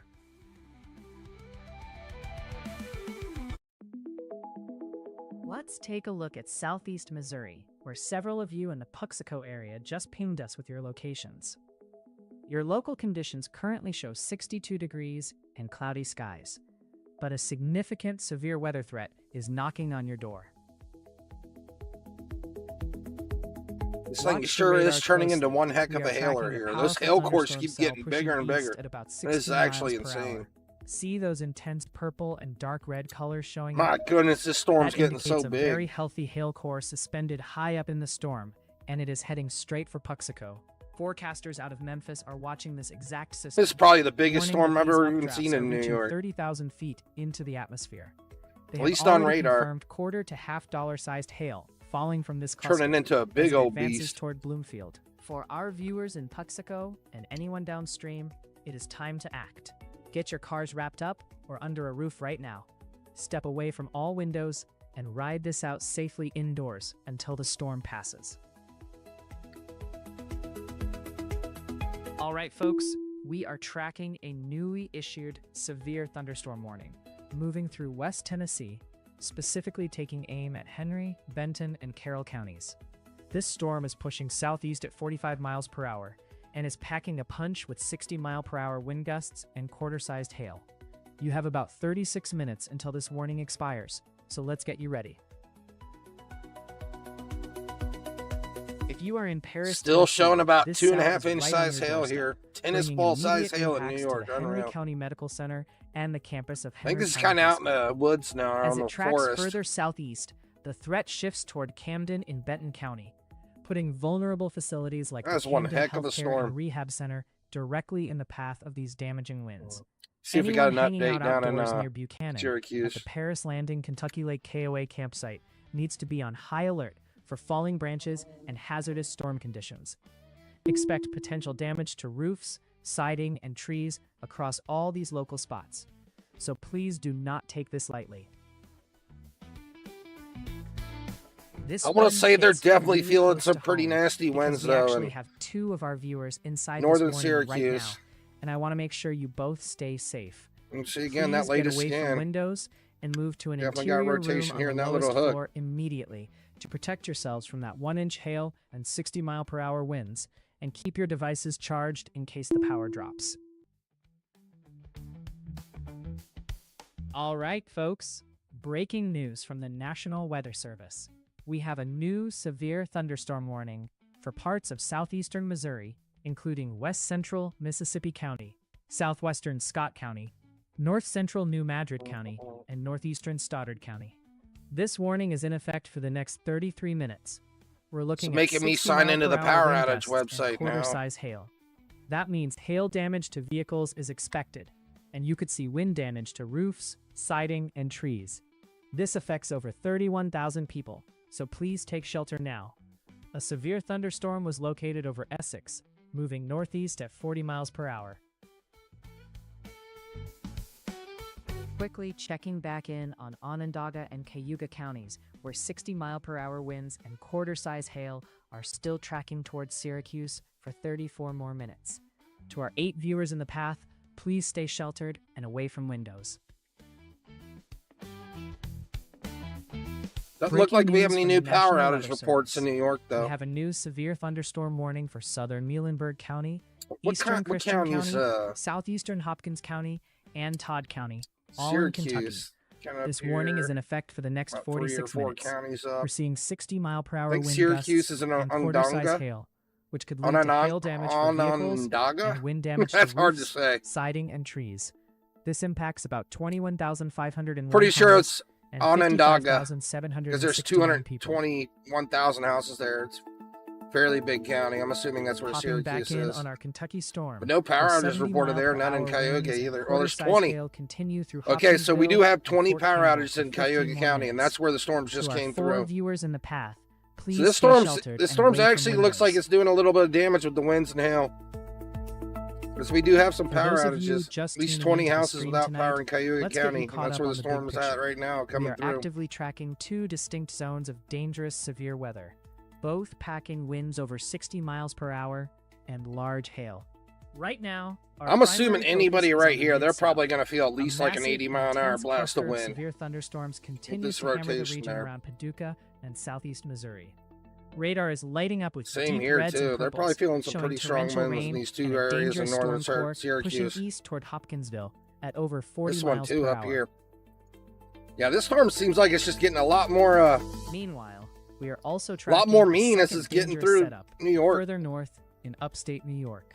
Let's take a look at southeast Missouri, where several of you in the Puxico area just pinged us with your locations. Your local conditions currently show 62 degrees and cloudy skies. but a significant severe weather threat is knocking on your door. This thing sure is turning into one heck of a hailer here. Those hail cores keep getting bigger and bigger. This is actually insane. See those intense purple and dark red colors showing My up? goodness, this storm's That getting so indicates a very big. healthy hail core suspended high up in the storm, and it is heading straight for Puxico. Forecasters out of Memphis are watching this exact system. This is probably the biggest warning storm that I've these ever even updrafts seen are in New reaching York. 30,000 feet into the atmosphere. They At have least on already radar. confirmed quarter to $half sized hail falling from this cluster Turning into a big as it old advances beast. toward Bloomfield. For our viewers in Puxico and anyone downstream, it is time to act. Get your cars wrapped up or under a roof right now. Step away from all windows and ride this out safely indoors until the storm passes. All right, folks, we are tracking a newly issued severe thunderstorm warning, moving through West Tennessee, specifically taking aim at Henry, Benton, and Carroll counties. This storm is pushing southeast at 45 miles per hour and is packing a punch with 60-mile-per-hour wind gusts and quarter-sized hail. You have about 36 minutes until this warning expires, so let's get you ready. If you are in Paris, Still Tennessee, showing about this 2.5 cell is inch right on size your hail doorstep, here. Tennis bringing ball size immediate hail in impacts New to York. the Henry Unreal. County Medical Center and the campus of I Henry think this is County kind of High out in School. the woods now, As on it the tracks forest. further southeast, the threat shifts toward Camden in Benton County, putting vulnerable facilities like That's the one Camden heck of a Healthcare storm. and Rehab Center directly in the path of these damaging winds. See if we got an Anyone hanging update out down in outdoors near Buchanan at Syracuse. the Paris Landing Kentucky Lake KOA campsite needs to be on high alert for falling branches and hazardous storm conditions. Expect potential damage to roofs, siding, and trees across all these local spots. So please do not take this lightly. This I want one to say they're hits definitely really feeling close some to pretty home nasty because winds, we though. actually And have two of our viewers inside northern this warning right now, Syracuse. and I want to make sure you both stay safe. you see again that Please latest get away from scan. windows and move to an Definitely got interior rotation room here on in the that lowest little hook. floor immediately to protect yourselves from that 1-inch hail and 60-mile-per-hour winds, and keep your devices charged in case the power drops. All right, folks. Breaking news from the National Weather Service. We have a new severe thunderstorm warning for parts of southeastern Missouri, including west central Mississippi County, southwestern Scott County, north central New Madrid County, and northeastern Stoddard County. This warning is in effect for the next 33 minutes. We're looking It's making at me 60 sign into the mile-per-hour power wind outage gusts and website now. quarter-size hail. That means hail damage to vehicles is expected, and you could see wind damage to roofs, siding, and trees. This affects over 31,000 people, so please take shelter now. A severe thunderstorm was located over Essex, moving northeast at 40 miles per hour. Quickly checking back in on Onondaga and Cayuga counties, where 60-mile-per-hour winds and quarter-size hail are still tracking towards Syracuse for 34 more minutes. To our 8 viewers in the path, please stay sheltered and away from windows. Doesn't look like we have news any from new the power National outage Weather reports in Service. New York, though. We have a new severe thunderstorm warning for southern Muhlenberg County, What eastern Christian counties? County, southeastern Hopkins County, and Todd County, all in Kentucky. Syracuse. Kinda up This warning is here, in effect for the next about 46 3 or 4 minutes. counties up. We're seeing 60-mile-per-hour I think wind Syracuse gusts is in and quarter-size Onondaga. hail, which could lead to hail damage for vehicles Onondaga? and wind damage That's to hard to roofs, say. siding, and trees. This impacts about 21,501 Pretty sure homes it's and Onondaga, 55,769 because there's people. 221,000 houses there. It's a fairly big county. I'm assuming that's where Hopping back Syracuse in is. on our Kentucky storm. But no power where outages reported there, none in 70-mile-per-hour Cayuga winds and either. Well, there's quarter-size 20. hail continue through Okay, so we do Hopkinsville have and 20 Fort power Campbell outages for in 15 Cayuga more County, and minutes. that's where the storms just To our came 4 through. viewers in the path, please So this stay storm's sheltered this and storm's away from actually looks like windows. it's doing a little bit of damage with the winds and hail. Because we do have some For power those of you outages. just At least tuning 20 into the houses stream without tonight, power in Cayuga let's get you County. And caught that's up where on the the big storm's at picture. right now, We coming are through. actively tracking 2 distinct zones of dangerous severe weather, both packing winds over 60 miles per hour and large hail. Right now, our I'm assuming primary anybody focus is right on the here, they're mid-south. probably going to feel at A least like an massive, 80-mile-an-hour intense blast of cluster wind. Severe thunderstorms continue this to hammer the rotation region there. around Paducah and southeast Missouri. Radar is lighting up with Same deep here, reds and too. They're probably purples, feeling some showing pretty strong torrential winds in rain these and 2 a areas in dangerous northern storm core Syracuse. pushing east toward Hopkinsville at over 40 This one, miles too, per up hour. here. Yeah, this storm seems like it's just getting a lot more, Meanwhile, we are also a tracking lot more a mean as second it's getting dangerous through setup New York. further north in upstate New York.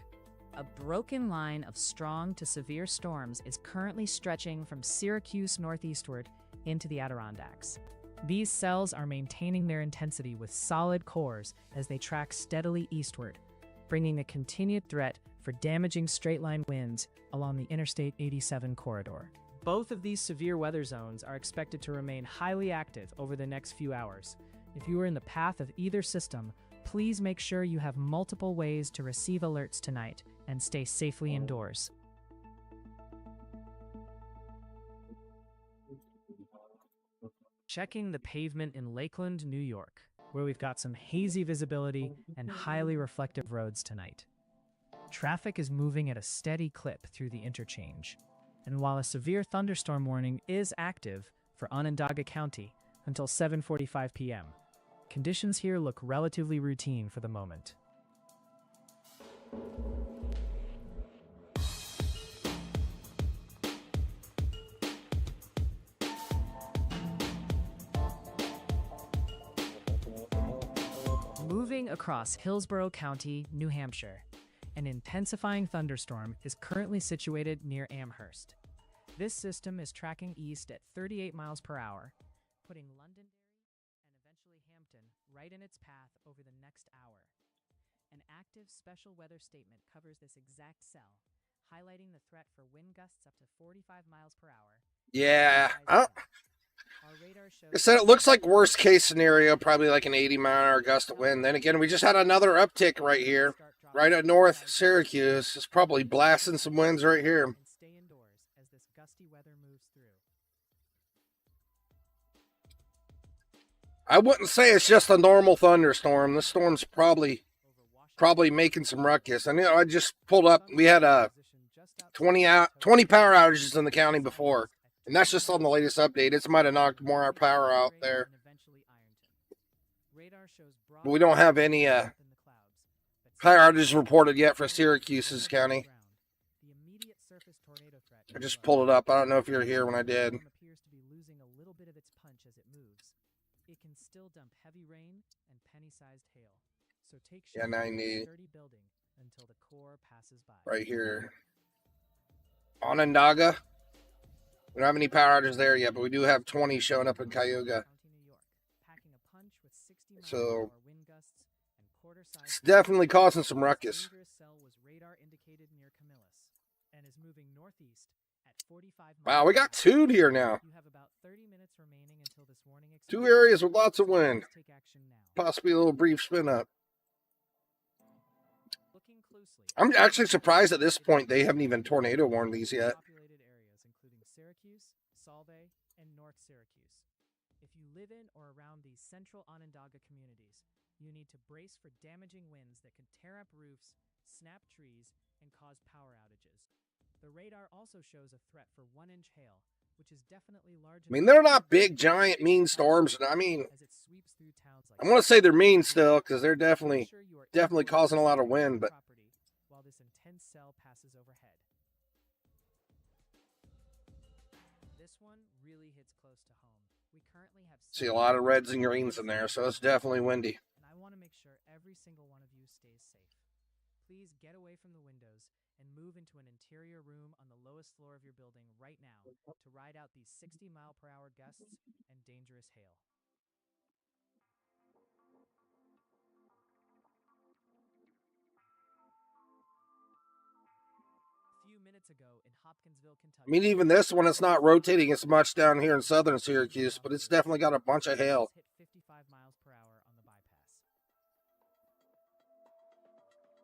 A broken line of strong to severe storms is currently stretching from Syracuse northeastward into the Adirondacks. These cells are maintaining their intensity with solid cores as they track steadily eastward, bringing a continued threat for damaging straight-line winds along the Interstate 87 corridor. Both of these severe weather zones are expected to remain highly active over the next few hours. If you are in the path of either system, please make sure you have multiple ways to receive alerts tonight and stay safely indoors. Checking the pavement in Lakeland, New York, where we've got some hazy visibility and highly reflective roads tonight. Traffic is moving at a steady clip through the interchange, and while a severe thunderstorm warning is active for Onondaga County until 7:45 p.m., conditions here look relatively routine for the moment. Moving across Hillsborough County, New Hampshire, an intensifying thunderstorm is currently situated near Amherst. This system is tracking east at 38 miles per hour, putting Londonderry and eventually Hampton right in its path over the next hour. An active special weather statement covers this exact cell, highlighting the threat for wind gusts up to 45 miles per hour. Yeah. Our radar shows I said it looks like worst case scenario, probably like an 80-mile-an-hour gust of wind. Then again, we just had another uptick right here, right at North Syracuse. It's probably blasting some winds right here. and stay indoors as this gusty weather moves through. I wouldn't say it's just a normal thunderstorm. This storm's probably making some ruckus. I know I just pulled up. We had 20 power outages in the county before, and that's just on the latest update. It might have knocked more of our power out there. But we don't have any power outages reported yet for Syracuse's county. I just pulled it up. I don't know if you're here when I did. Appears to be losing a little bit of its punch as it moves. It can still dump heavy rain and penny-sized hail. So take Yeah, shelter in a 90. sturdy building until the core passes by. Right here. Onondaga. We don't have any power outages there yet, but we do have 20 showing up in Cuyahoga. So it's definitely causing some ruckus. Wow, we got two here now. 2 areas with lots of wind. Possibly a little brief spin up. I'm actually surprised at this point they haven't even tornado warned these yet. If you live in or around these central Onondaga communities, you need to brace for damaging winds that can tear up roofs, snap trees, and cause power outages. The radar also shows a threat for 1-inch hail, which is definitely large. I mean, they're not big, giant, mean storms. I mean, I want to say they're mean still because they're definitely causing a lot of wind, but while this intense cell passes overhead. This one really hits close to home. We currently have see a lot of reds and greens in there, so it's definitely windy. and I want to make sure every single one of you stays safe. Please get away from the windows and move into an interior room on the lowest floor of your building right now to ride out these 60-mile-per-hour gusts and dangerous hail. A few minutes ago in Hopkinsville, Kentucky. I mean, even this one, it's not rotating as much down here in southern Syracuse, but it's definitely got a bunch of hail. Hit 55 miles per hour on the bypass.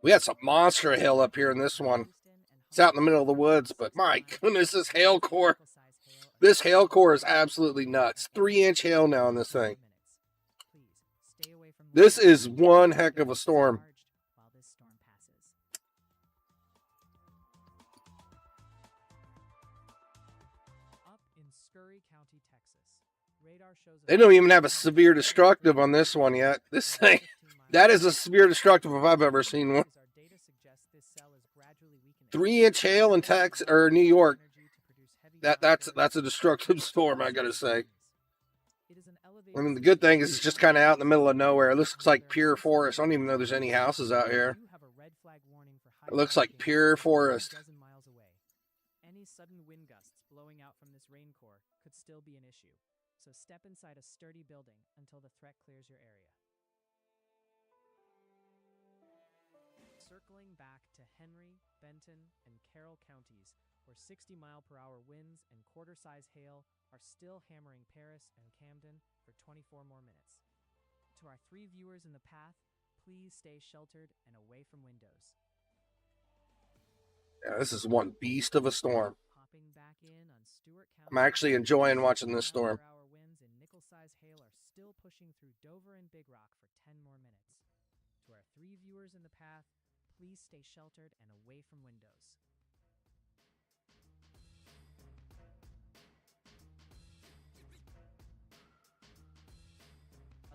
We had some monster hail up here in this one. It's out in the middle of the woods, but my goodness, this hail core is absolutely nuts. 3-inch hail now on this thing. This is one heck of a storm. They don't even have a severe destructive on this one yet. This thing, that is a severe destructive if I've ever seen one. 3-inch hail in Texas or New York. that's a destructive storm, I gotta say. I mean, the good thing is it's just kind of out in the middle of nowhere. It looks like pure forest. I don't even know there's any houses out here. It looks like pure forest. Any sudden wind gusts blowing out from this rain core could still be an issue, so step inside a sturdy building until the threat clears your area. Circling back to Henry, Benton, and Carroll counties, where 60-mile-per-hour winds and quarter-size hail are still hammering Paris and Camden for 24 more minutes. To our 3 viewers in the path, please stay sheltered and away from windows. Yeah, this is one beast of a storm. I'm actually enjoying watching this storm. Winds and nickel-size hail are still pushing through Dover and Big Rock for 10 more minutes. To our 3 viewers in the path, please stay sheltered and away from windows.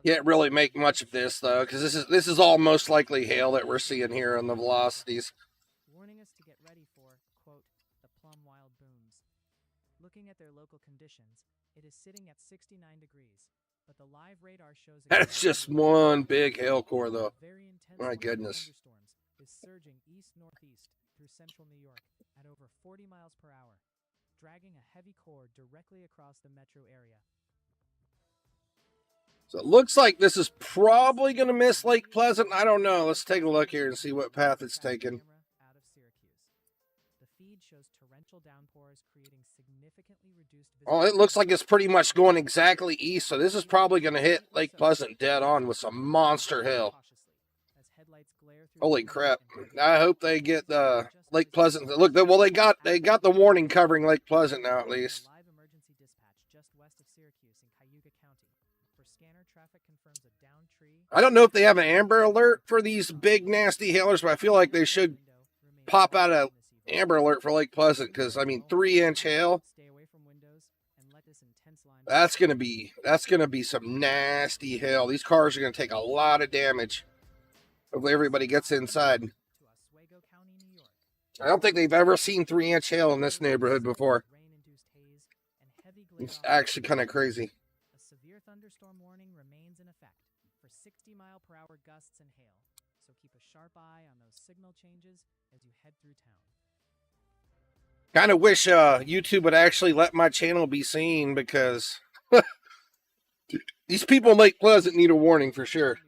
Can't really make much of this though, because this is all most likely hail that we're seeing here on the velocities. Warning us to get ready for, quote, the plum wild booms. Looking at their local conditions, it is sitting at 69 degrees, but the live radar shows That's just one big hail core though. My goodness. Is surging east-northeast through central New York at over 40 miles per hour, dragging a heavy core directly across the metro area. So it looks like this is probably going to miss Lake Pleasant. I don't know. Let's take a look here and see what path it's taking. Out of Syracuse. The feed shows torrential downpours creating significantly reduced visibility. Oh, it looks like it's pretty much going exactly east. So this is probably going to hit Lake Pleasant dead on with some monster hail. Holy crap. I hope they get Lake Pleasant. Look, well, they got the warning covering Lake Pleasant now at least. Live emergency dispatch just west of Syracuse in Cayuga County, where scanner traffic confirms a downed tree. I don't know if they have an Amber Alert for these big nasty hailers, but I feel like they should pop out a Amber Alert for Lake Pleasant because I mean 3-inch hail. Stay away from windows and let this intense line. That's gonna be some nasty hail. These cars are gonna take a lot of damage. Hopefully everybody gets inside. I don't think they've ever seen 3-inch hail in this neighborhood before. It's actually kind of crazy. A severe thunderstorm warning remains in effect for 60-mile-per-hour gusts and hail, so keep a sharp eye on those signal changes as you head through town. Kind of wish YouTube would actually let my channel be seen because these people in Lake Pleasant need a warning for sure.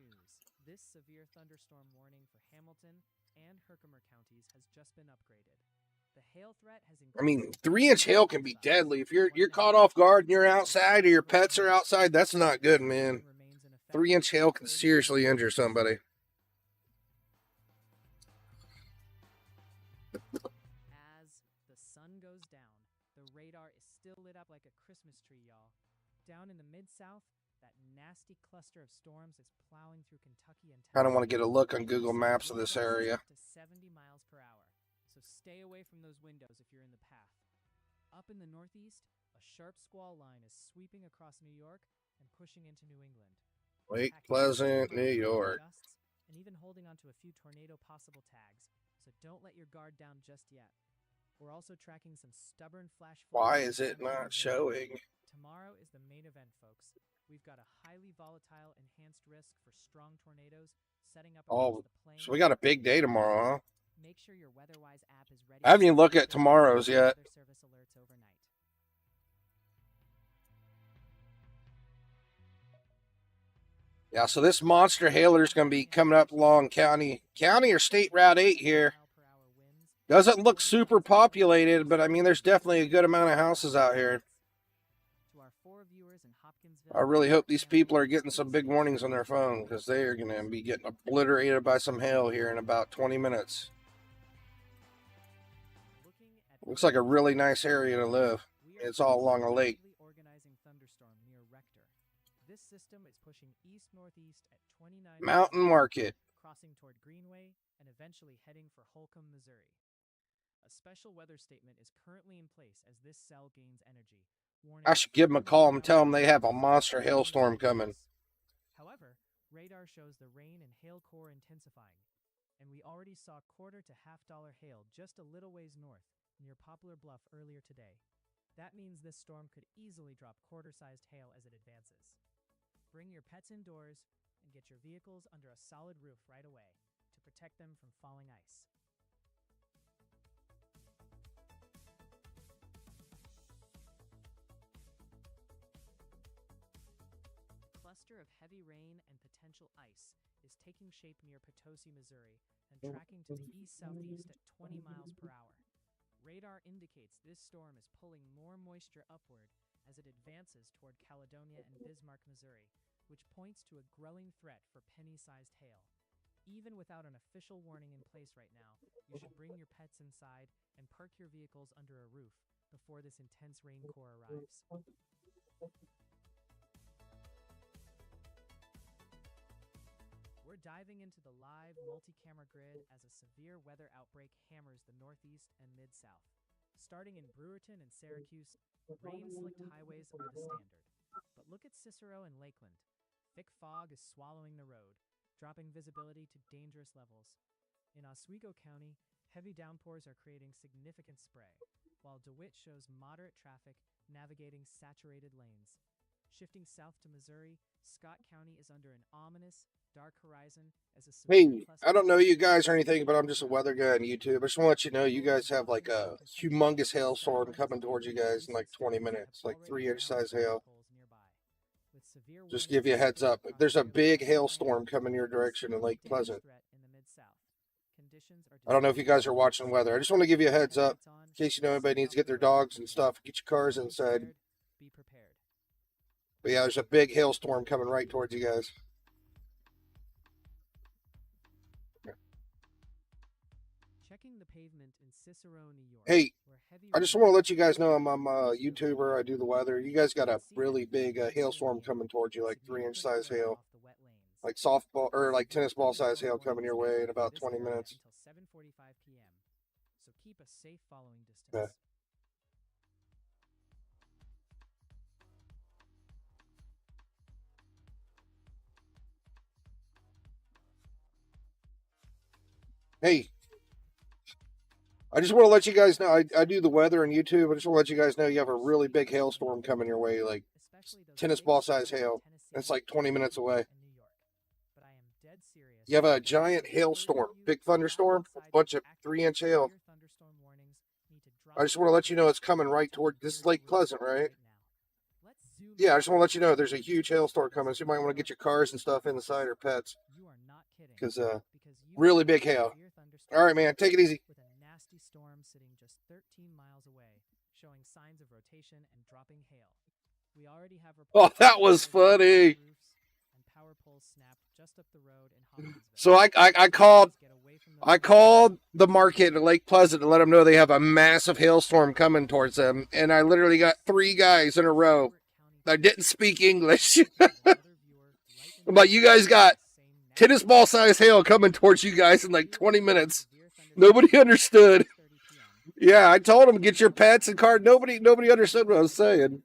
This severe thunderstorm warning for Hamilton and Herkimer counties has just been upgraded. The hail threat has I mean, 3-inch hail can be deadly. If you're caught off guard and you're outside or your pets are outside, that's not good, man. 3-inch hail can seriously injure somebody. As the sun goes down, the radar is still lit up like a Christmas tree, y'all. Down in the Mid-South, that nasty cluster of storms is plowing through Kentucky and I don't want to get a look on Google Maps of this area. To 70 miles per hour, so stay away from those windows if you're in the path. Up in the Northeast, a sharp squall line is sweeping across New York and pushing into New England. Lake Pleasant, New York. And even holding onto a few tornado possible tags, so don't let your guard down just yet. We're also tracking some stubborn flash floods. Why is it not showing? Tomorrow is the main event, folks. We've got a highly volatile enhanced risk for strong tornadoes setting up across the plain. So we got a big day tomorrow, huh? Make sure your WeatherWise app is ready. I haven't even looked at tomorrow's yet. Weather service alerts overnight. Yeah, so this monster hailer is going to be coming up along county or State Route 8 here. Doesn't look super populated, but I mean, there's definitely a good amount of houses out here. I really hope these people are getting some big warnings on their phone because they are going to be getting obliterated by some hail here in about 20 minutes. Looks like a really nice area to live. It's all along a lake. This system is pushing east-northeast at 29 Mountain Market. Crossing toward Greenway and eventually heading for Holcomb, Missouri. A special weather statement is currently in place as this cell gains energy. I should give them a call and tell them they have a monster hailstorm coming. However, radar shows the rain and hail core intensifying, and we already saw quarter to $half hail just a little ways north near Poplar Bluff earlier today. That means this storm could easily drop quarter-sized hail as it advances. Bring your pets indoors and get your vehicles under a solid roof right away to protect them from falling ice. A cluster of heavy rain and potential ice is taking shape near Potosi, Missouri, and tracking to the east-southeast at 20 miles per hour. Radar indicates this storm is pulling more moisture upward as it advances toward Caledonia and Bismarck, Missouri, which points to a growing threat for penny-sized hail. Even without an official warning in place right now, you should bring your pets inside and park your vehicles under a roof before this intense rain core arrives. We're diving into the live multi-camera grid as a severe weather outbreak hammers the Northeast and Mid-South. Starting in Brewerton and Syracuse, rain-slicked highways are the standard. But look at Cicero and Lakeland. Thick fog is swallowing the road, dropping visibility to dangerous levels. In Oswego County, heavy downpours are creating significant spray, while DeWitt shows moderate traffic navigating saturated lanes. Shifting south to Missouri, Scott County is under an ominous, dark horizon as a Hey, I don't know you guys or anything, but I'm just a weather guy on YouTube. I just want to let you know you guys have like a humongous hailstorm coming towards you guys in like 20 minutes, like 3-inch size hail. Just give you a heads up. There's a big hailstorm coming your direction in Lake Pleasant. I don't know if you guys are watching weather. I just want to give you a heads up in case you know anybody needs to get their dogs and stuff. Get your cars inside. But yeah, there's a big hailstorm coming right towards you guys. Checking the pavement in Cicero, New York. Hey, I just want to let you guys know I'm a YouTuber. I do the weather. You guys got a really big hailstorm coming towards you, like 3-inch size hail, like softball or like tennis ball size hail coming your way in about 20 minutes. Until 7:45 p.m. So keep a safe following distance. Okay. Hey, I just want to let you guys know, I do the weather on YouTube. I just want to let you guys know you have a really big hailstorm coming your way, like tennis ball size hail. It's like 20 minutes away. You have a giant hailstorm, big thunderstorm, a bunch of 3-inch hail. I just want to let you know it's coming right toward, this is Lake Pleasant, right? Yeah, I just want to let you know there's a huge hailstorm coming, so you might want to get your cars and stuff inside or pets. Because really big hail. All right, man, take it easy. With a nasty storm sitting just 13 miles away, showing signs of rotation and dropping hail. We already have Oh, that was funny. And power poles snapped just up the road in Hopkinsville. So I called the market in Lake Pleasant to let them know they have a massive hailstorm coming towards them, and I literally got 3 guys in a row that didn't speak English. But you guys got tennis ball size hail coming towards you guys in like 20 minutes. Nobody understood. Yeah, I told them get your pets and car. Nobody understood what I was saying.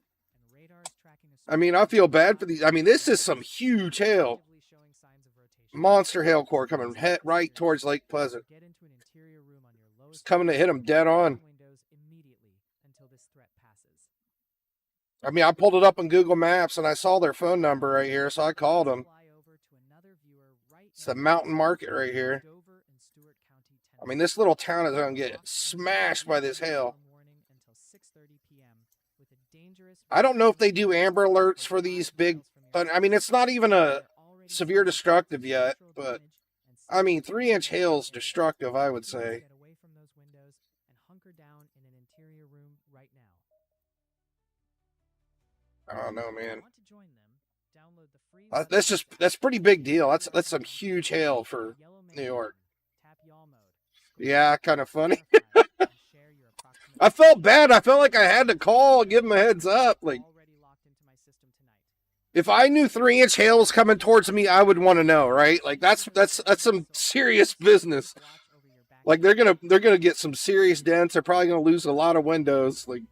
I mean, I feel bad for these. I mean, this is some huge hail. Monster hail core coming right towards Lake Pleasant. It's coming to hit them dead on. I mean, I pulled it up on Google Maps and I saw their phone number right here, so I called them. It's the mountain market right here. I mean, this little town is going to get smashed by this hail. I don't know if they do amber alerts for these big, I mean, it's not even a severe destructive yet, but I mean, 3-inch hail is destructive, I would say. I don't know, man. That's pretty big deal. That's some huge hail for New York. Yeah, kind of funny. I felt bad. I felt like I had to call and give them a heads up. Like, if I knew 3-inch hail was coming towards me, I would want to know, right? Like that's some serious business. Like they're gonna get some serious dents. They're probably gonna lose a lot of windows. Like,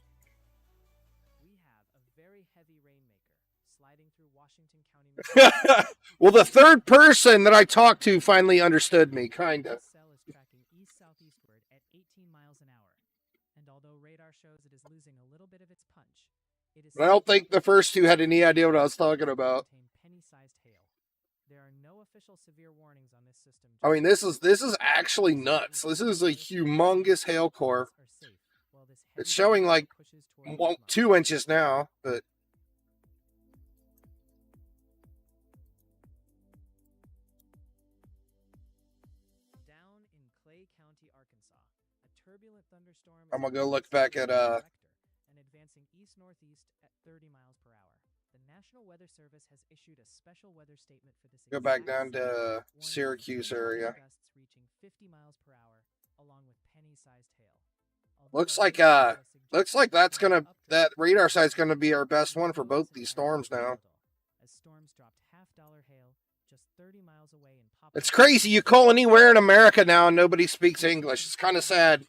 well, the third person that I talked to finally understood me, kinda. And although radar shows it is losing a little bit of its punch, it is I don't think the first two had any idea what I was talking about. penny-sized hail. There are no official severe warnings on this system. I mean, this is actually nuts. This is a humongous hail core. It's showing like 2 inches now, but down in Clay County, Arkansas, a turbulent thunderstorm. I'm gonna go look back at and advancing east-northeast at 30 miles per hour. The National Weather Service has issued a special weather statement for this. Go back down to Syracuse area. Gusts reaching 50 miles per hour, along with penny-sized hail. Looks like that radar site's gonna be our best one for both these storms now. As storms dropped half-dollar hail just 30 miles away in Poplar. It's crazy. You call anywhere in America now and nobody speaks English. It's kind of sad.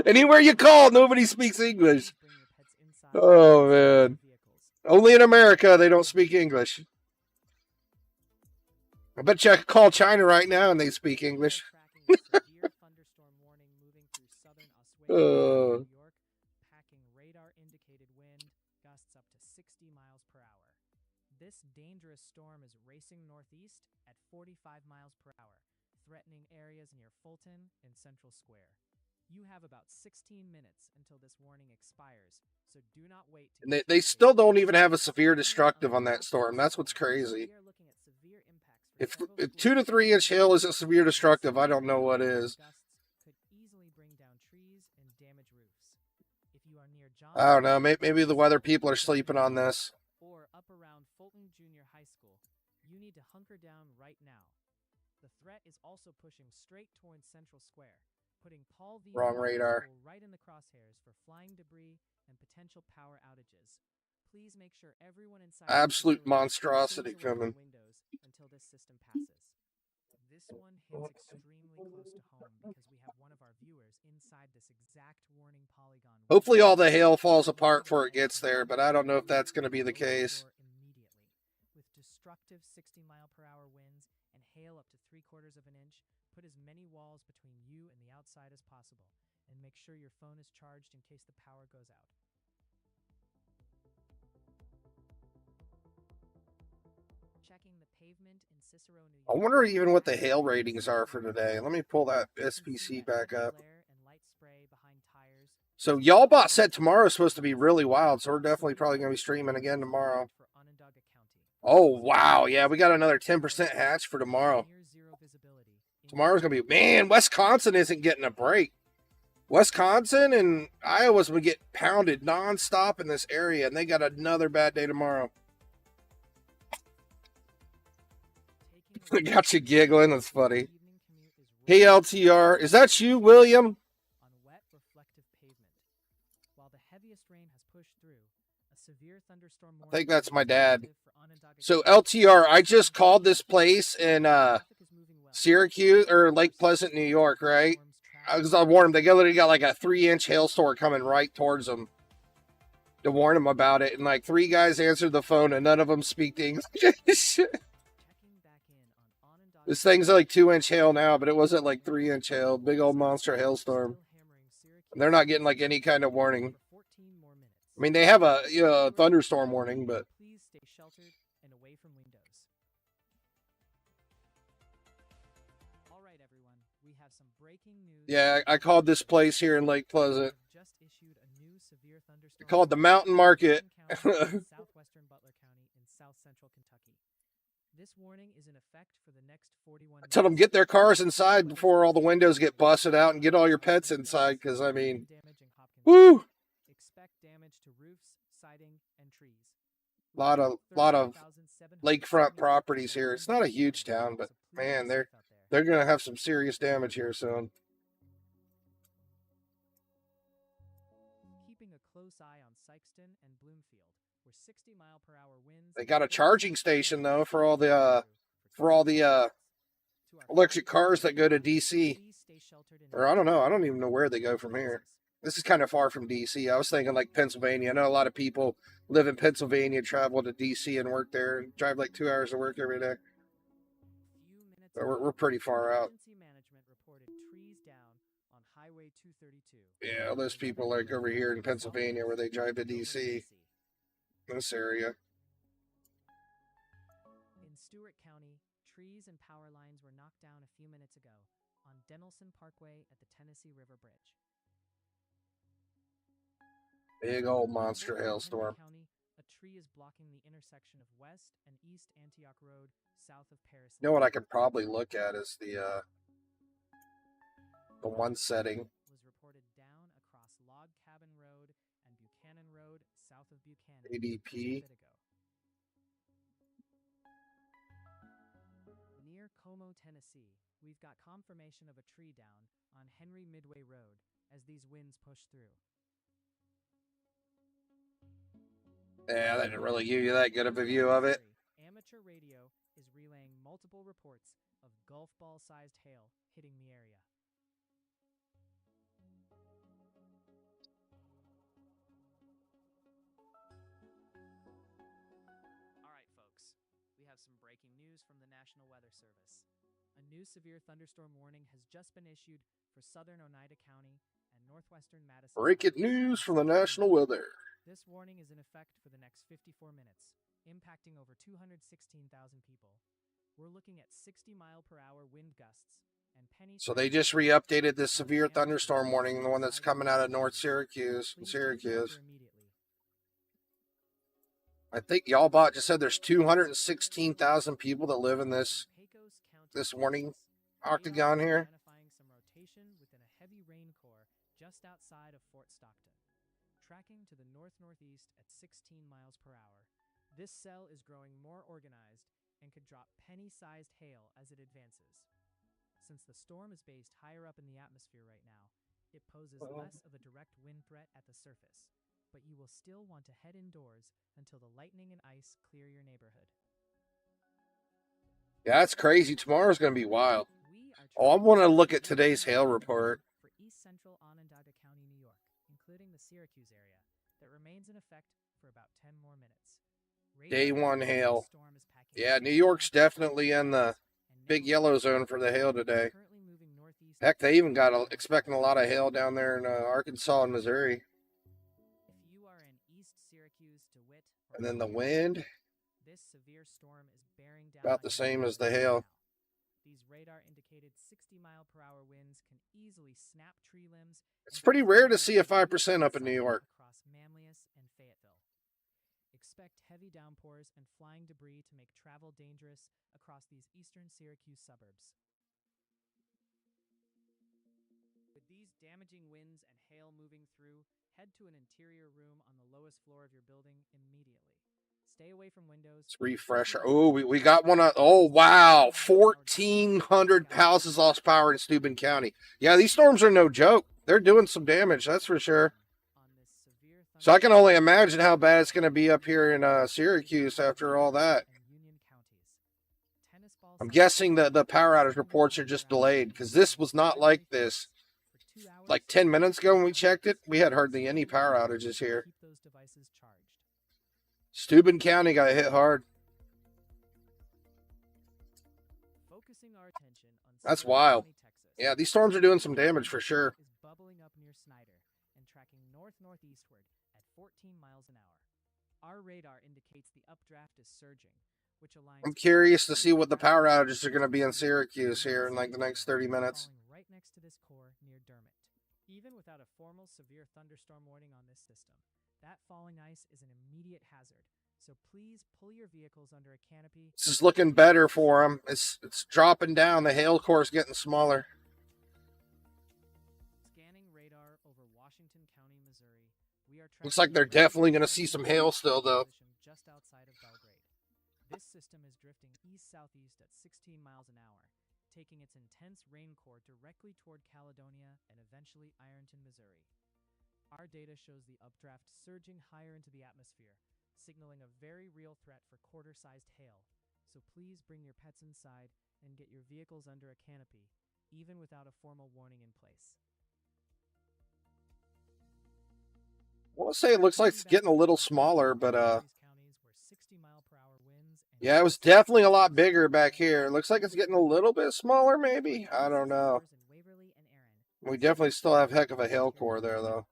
Anywhere you call, nobody speaks English. Oh man. Only in America they don't speak English. I bet you I could call China right now and they speak English. Packing radar indicated wind gusts up to 60 miles per hour. This dangerous storm is racing northeast at 45 miles per hour, threatening areas near Fulton and Central Square. You have about 16 minutes until this warning expires, so do not wait. And they still don't even have a severe destructive on that storm. That's what's crazy. If 2 to 3 inch hail isn't severe destructive, I don't know what is. I don't know. Maybe the weather people are sleeping on this. Or up around Fulton Junior High School, you need to hunker down right now. The threat is also pushing straight towards Central Square, putting Paul V. Wrong radar. Right in the crosshairs for flying debris and potential power outages. Please make sure everyone inside absolute monstrosity coming. Windows until this system passes. This one hits extremely close to home because we have one of our viewers inside this exact warning polygon. Hopefully all the hail falls apart before it gets there, but I don't know if that's going to be the case. With destructive 60-mile-per-hour winds and hail up to 3/4 of an inch, put as many walls between you and the outside as possible, and make sure your phone is charged in case the power goes out. Checking the pavement in Cicero, New York. I wonder even what the hail ratings are for today. Let me pull that SPC back up. So Y'allbot said tomorrow is supposed to be really wild, so we're definitely probably going to be streaming again tomorrow. Oh, wow. Yeah, we got another 10% hatch for tomorrow. Tomorrow's going to be... Man, Wisconsin isn't getting a break. Wisconsin and Iowa's going to get pounded nonstop in this area, and they got another bad day tomorrow. I got you giggling. That's funny. Hey, LTR. Is that you, William? I think that's my dad. So, LTR, I just called this place in Syracuse, or Lake Pleasant, New York, right? Because I warned them. They literally got like a 3-inch hailstorm coming right towards them to warn them about it. And like 3 guys answered the phone and none of them speak English. This thing's like 2-inch hail now, but it wasn't like 3-inch hail. Big old monster hailstorm. And they're not getting like any kind of warning. I mean, they have a thunderstorm warning, but... Please stay sheltered and away from windows. All right, everyone. We have some breaking news. Yeah, I called this place here in Lake Pleasant. Just issued a new severe thunderstorm. Called the Mountain Market. Southwestern Butler County in South Central Kentucky. This warning is in effect for the next 41 Tell them get their cars inside before all the windows get busted out and get all your pets inside, because, I mean, woo! Expect damage to roofs, siding, and trees. Lot of lakefront properties here. It's not a huge town, but, man, they're going to have some serious damage here soon. Keeping a close eye on Sykeston and Bloomfield, where 60-mile-per-hour winds. They got a charging station though for all the electric cars that go to DC. Or I don't know. I don't even know where they go from here. This is kind of far from DC. I was thinking like Pennsylvania. I know a lot of people live in Pennsylvania, travel to DC and work there, and drive like 2 hours to work every day. But we're pretty far out. Management reported trees down on Highway 230 Yeah, all those people like over here in Pennsylvania where they drive to DC, this area. In Stewart County, trees and power lines were knocked down a few minutes ago on Dennelson Parkway at the Tennessee River Bridge. Big old monster hailstorm. County, a tree is blocking the intersection of West and East Antioch Road, south of Paris. You know what I could probably look at is the one setting. Was reported down across Log Cabin Road and Buchanan Road, south of Buchanan. ADP. Near Como, Tennessee, we've got confirmation of a tree down on Henry Midway Road as these winds push through. Yeah, that didn't really give you that good of a view of it. Amateur radio is relaying multiple reports of golf ball-sized hail hitting the area. All right, folks. We have some breaking news from the National Weather Service. A new severe thunderstorm warning has just been issued for southern Oneida County and northwestern Madison. Breaking news from the National Weather. This warning is in effect for the next 54 minutes, impacting over 216,000 people. We're looking at 60-mile-per-hour wind gusts and penny. So they just re-updated this severe thunderstorm warning, the one that's coming out of North Syracuse. I think y'all bot just said there's 216,000 people that live in this warning octagon here. Identifying some rotation within a heavy rain core just outside of Fort Stockton, tracking to the north-northeast at 16 miles per hour. This cell is growing more organized and could drop penny-sized hail as it advances. Since the storm is based higher up in the atmosphere right now, it poses less of a direct wind threat at the surface, but you will still want to head indoors until the lightning and ice clear your neighborhood. Yeah, that's crazy. Tomorrow's going to be wild. Oh, I want to look at today's hail report. For east central Onondaga County, New York, including the Syracuse area, that remains in effect for about 10 more minutes. Day one hail. Yeah, New York's definitely in the big yellow zone for the hail today. Heck, they even got expecting a lot of hail down there in Arkansas and Missouri. If you are in East Syracuse, DeWitt, And then the wind, this severe storm is bearing down about the same as the hail. These radar-indicated 60-mile-per-hour winds can easily snap tree limbs. It's pretty rare to see a 5% up in New York. Across Manlius and Fayetteville. Expect heavy downpours and flying debris to make travel dangerous across these eastern Syracuse suburbs. With these damaging winds and hail moving through, head to an interior room on the lowest floor of your building immediately. Stay away from windows. Let's refresh. Oh, we got one. Oh, wow. 1,400 houses lost power in Steuben County. Yeah, these storms are no joke. They're doing some damage, that's for sure. So I can only imagine how bad it's going to be up here in Syracuse after all that. I'm guessing that the power outage reports are just delayed because this was not like this. Like 10 minutes ago when we checked it, we had hardly any power outages here. Steuben County got hit hard. That's wild. Yeah, these storms are doing some damage for sure. Bubbling up near Snyder and tracking north-northeastward at 14 miles an hour. Our radar indicates the updraft is surging, which aligns. I'm curious to see what the power outages are going to be in Syracuse here in like the next 30 minutes. Right next to this core near Dermot. Even without a formal severe thunderstorm warning on this system, that falling ice is an immediate hazard. So please pull your vehicles under a canopy. This is looking better for them. It's dropping down. The hail core is getting smaller. Scanning radar over Washington County, Missouri. Looks like they're definitely going to see some hail still, though. Just outside of Belgrade. This system is drifting east-southeast at 16 miles an hour, taking its intense rain core directly toward Caledonia and eventually Ironton, Missouri. Our data shows the updraft surging higher into the atmosphere, signaling a very real threat for quarter-sized hail. So please bring your pets inside and get your vehicles under a canopy, even without a formal warning in place. I want to say it looks like it's getting a little smaller, but yeah, it was definitely a lot bigger back here. It looks like it's getting a little bit smaller, maybe. I don't know. We definitely still have heck of a hail core there, though.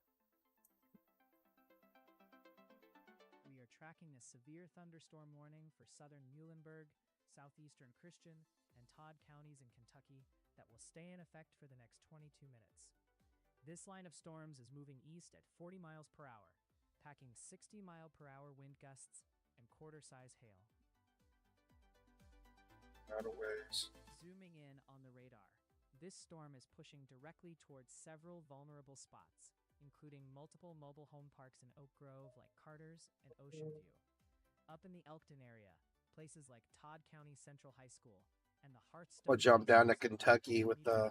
We are tracking a severe thunderstorm warning for southern Muhlenberg, southeastern Christian, and Todd counties in Kentucky that will stay in effect for the next 22 minutes. This line of storms is moving east at 40 miles per hour, packing 60-mile-per-hour wind gusts and quarter-size hail. Out of ways. Zooming in on the radar, this storm is pushing directly towards several vulnerable spots, including multiple mobile home parks in Oak Grove like Carter's and Ocean View. Up in the Elkton area, places like Todd County Central High School and the Hearthstone. We'll jump down to Kentucky with the